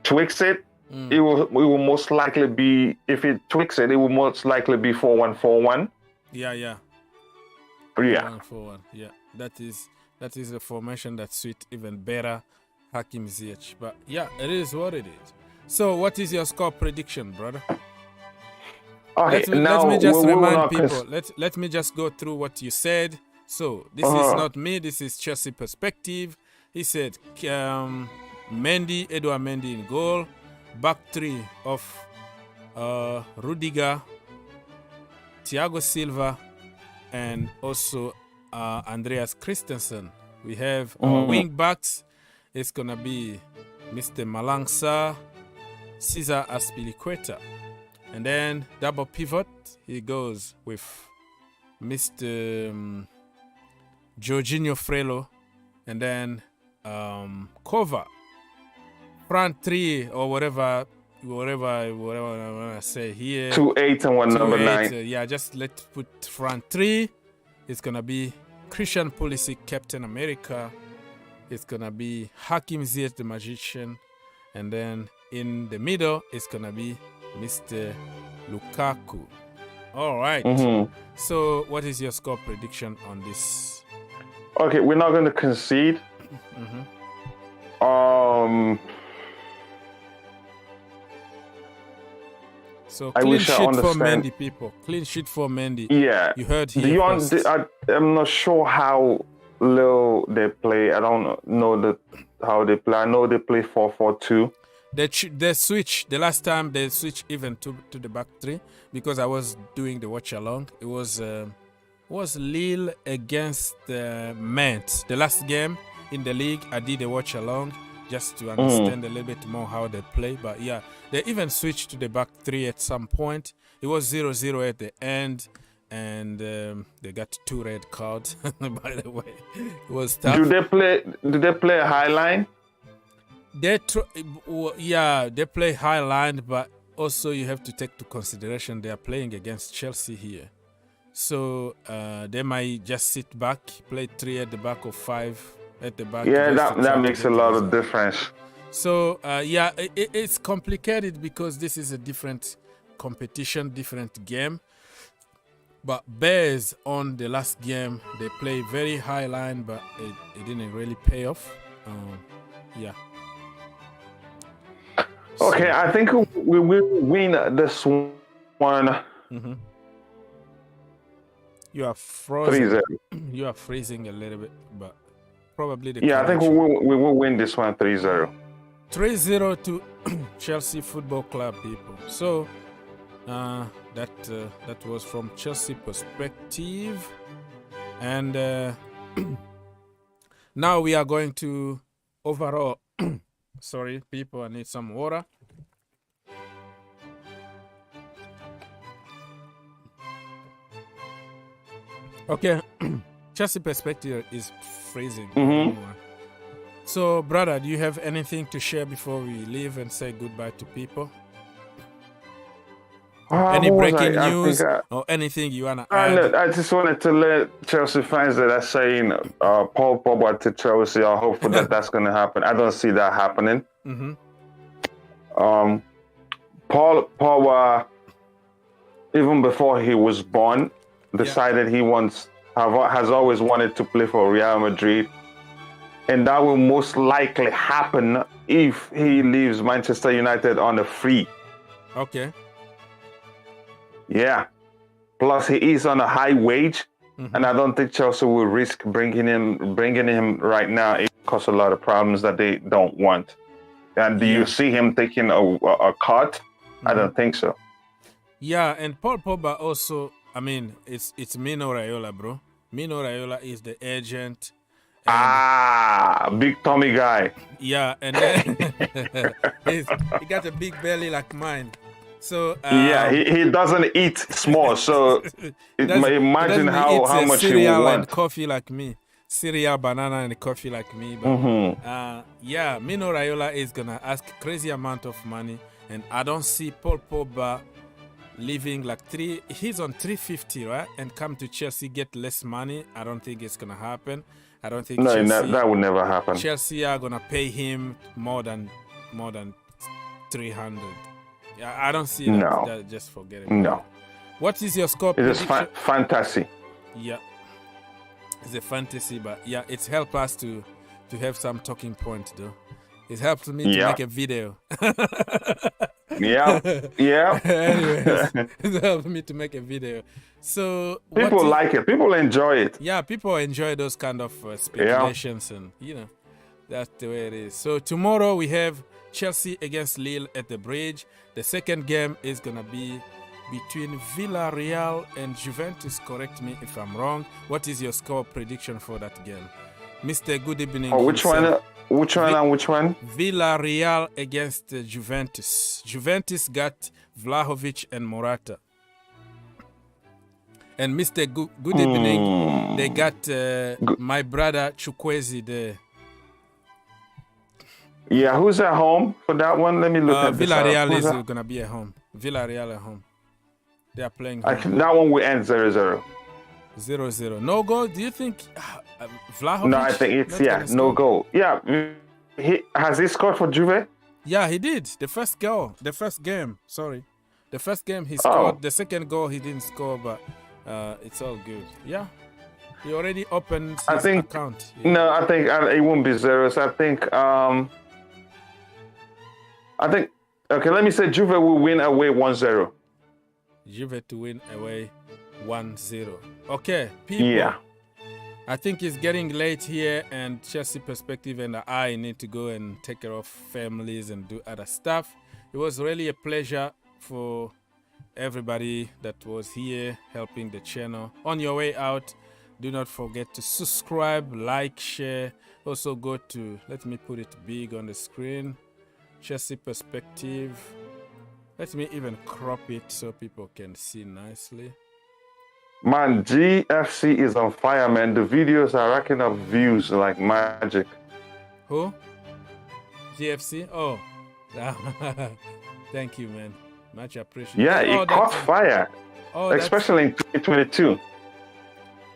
tweaks it, it will most likely be, if he tweaks it, it will most likely be 4-1-4-1. Yeah. 4-1-4-1. Yeah. That is a formation that suits even better Hakim Ziyech. But yeah, it is what it is. So what is your score prediction, brother? Okay, let me just remind people. Let me just go through what you said. So this is not me. This is Chelsea perspective. He said Edouard Mendy in goal, back three of Rudiger, Thiago Silva, and also Andreas Christensen. We have our wing backs. It's gonna be Mr. Malangsa, Cesar Azpilicueta, and then double pivot. He goes with Mr. Jorginho Frelo, and then Kova. Front three or whatever I want to say here. 2-8 and 1 number 9. Yeah, just let's put front three. It's gonna be Christian Pulisic, Captain America. It's gonna be Hakim Ziyech, the Magician, and then in the middle it's gonna be Mr. Lukaku. All right. So, what is your score prediction on this? Okay, we're not going to concede. So clean sheet for Mendy, people. Clean sheet for Mendy. Yeah. You heard here first. I'm not sure how Lille they play. I don't know how they play. I know they play 4-4-2. They switch. The last time they switched even to the back three because I was doing the watch along. It was Lille against Mainz. The last game in the league, I did a watch along just to understand a little bit more how they play. But yeah, they even switched to the back three at some point. It was 0-0 at the end, and they got 2 red cards. By the way, it was tough. Do they play a high line? They play high line, but also you have to take into consideration they are playing against Chelsea here. So they might just sit back, play 3 at the back or 5 at the back. Yeah, that makes a lot of difference. So it's complicated because this is a different competition, different game. But based on the last game, they play very high line, but it didn't really pay off. Yeah. Okay, I think we will win this one. You are frozen. 3-0. You are freezing a little bit, but probably the. Yeah, I think we will win this one 3-0. 3-0 to Chelsea Football Club, people. So that was from Chelsea perspective, and now we are going to overall. Sorry, people, I need some water. Okay, Chelsea perspective is freezing. So, brother, do you have anything to share before we leave and say goodbye to people? Any breaking news or anything you want to add? I just wanted to let Chelsea fans that are saying Paul Pogba to Chelsea, I hope that that's going to happen. I don't see that happening. Paul Pogba, even before he was born, decided he has always wanted to play for Real Madrid. And that will most likely happen if he leaves Manchester United on a free. Okay. Yeah. Plus, he is on a high wage, and I don't think Chelsea will risk bringing him right now. It causes a lot of problems that they don't want. And do you see him taking a cut? I don't think so. Yeah, and Paul Pogba also. I mean, it's Mino Raiola, bro. Mino Raiola is the agent. Big Tommy guy. Yeah, and then he got a big belly like mine. So he doesn't eat small. So imagine how much he will want. And coffee like me, cereal, banana, and coffee like me. But Mino Raiola is gonna ask crazy amount of money, and I don't see Paul Pogba leaving like he's on 350, right? And come to Chelsea, get less money. I don't think it's gonna happen. I don't think that would never happen. Chelsea are gonna pay him more than 300. Yeah, I don't see that. No. Just forget it. No. What is your score? It is fantasy. Yeah, it's a fantasy, but yeah, it's helped us to have some talking point, though. It helped me to make a video. Yeah. Anyways, it helped me to make a video. So people like it. People enjoy it. Yeah, people enjoy those kind of speculations, and That's the way it is. So tomorrow we have Chelsea against Lille at the Bridge. The second game is going to be between Villarreal and Juventus. Correct me if I'm wrong. What is your score prediction for that game? Mr. Good evening. Oh, which one? Which one and which one? Villarreal against Juventus. Juventus got Vlahovic and Morata. And Mr. Good evening. They got my brother Chukwueze there. Yeah, who's at home for that one? Let me look at Villarreal is going to be at home. Villarreal at home. They are playing home. That one will end 0-0. 0-0. No goal? Do you think Vlahovic? No, I think it's, no goal. Yeah. Has he scored for Juve? Yeah, he did. The first goal. The first game. Sorry. The first game he scored. The second goal he didn't score, but it's all good. Yeah. He already opened his account. Yeah. No, I think it won't be 0. So I think, okay, let me say Juve will win away 1-0. Juve to win away 1-0. Okay, people. Yeah. I think it's getting late here, and Chelsea Perspective and I need to go and take care of families and do other stuff. It was really a pleasure for everybody that was here helping the channel. On your way out, do not forget to subscribe, like, share. Also go to, let me put it big on the screen, Chelsea Perspective. Let me even crop it so people can see nicely. Man, GFC is on fire, man. The videos are racking up views like magic. Who? GFC? Oh. Thank you, man. Much appreciated. Yeah, it caught fire. Oh, especially in 2022.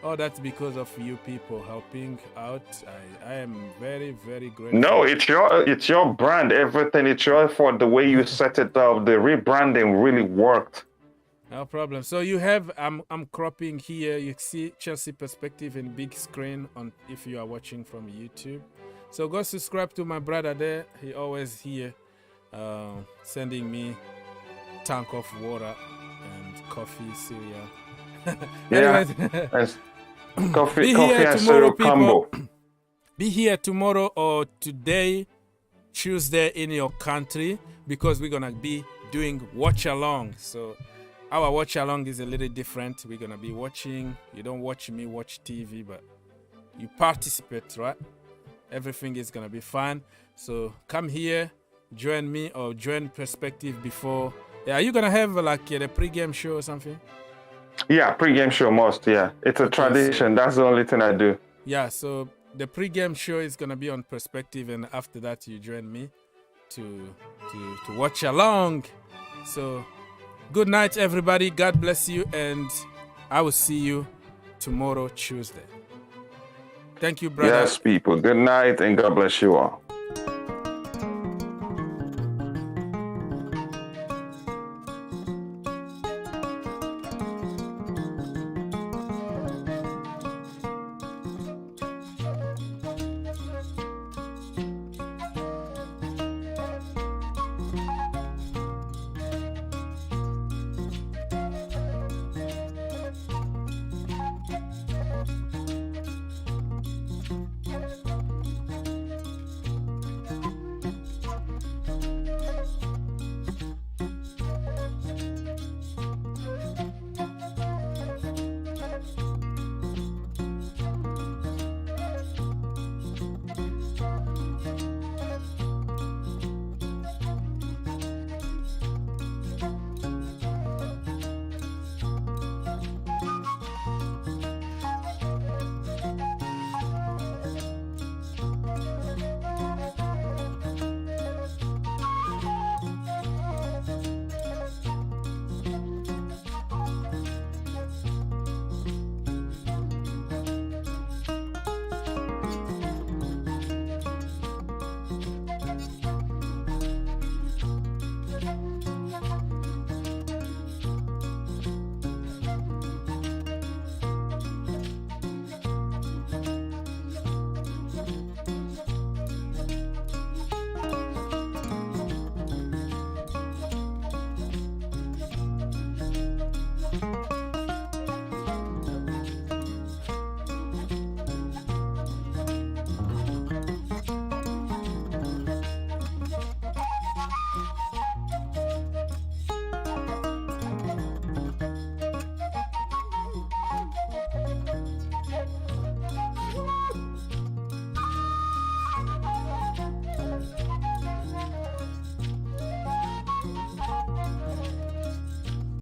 Oh, that's because of you people helping out. I am very, very grateful. No, it's your brand, everything. It's your effort. The way you set it up, the rebranding really worked. No problem. So you have, I'm cropping here. You see Chelsea Perspective in big screen on if you are watching from YouTube. So go subscribe to my brother there. He always here, sending me tank of water and coffee, cereal. Yeah. Coffee and cereal combo. Be here tomorrow or today, Tuesday in your country, because we're gonna be doing watch along. So our watch along is a little different. We're gonna be watching. You don't watch me watch TV, but you participate, right? Everything is gonna be fun. So come here, join me or join Perspective before. Yeah, are you gonna have like the pre-game show or something? Yeah, pre-game show must. Yeah, it's a tradition. That's the only thing I do. Yeah, so the pre-game show is gonna be on Perspective, and after that you join me to watch along. So good night, everybody. God bless you, and I will see you tomorrow, Tuesday. Thank you, brother. Yes, people. Good night, and God bless you all.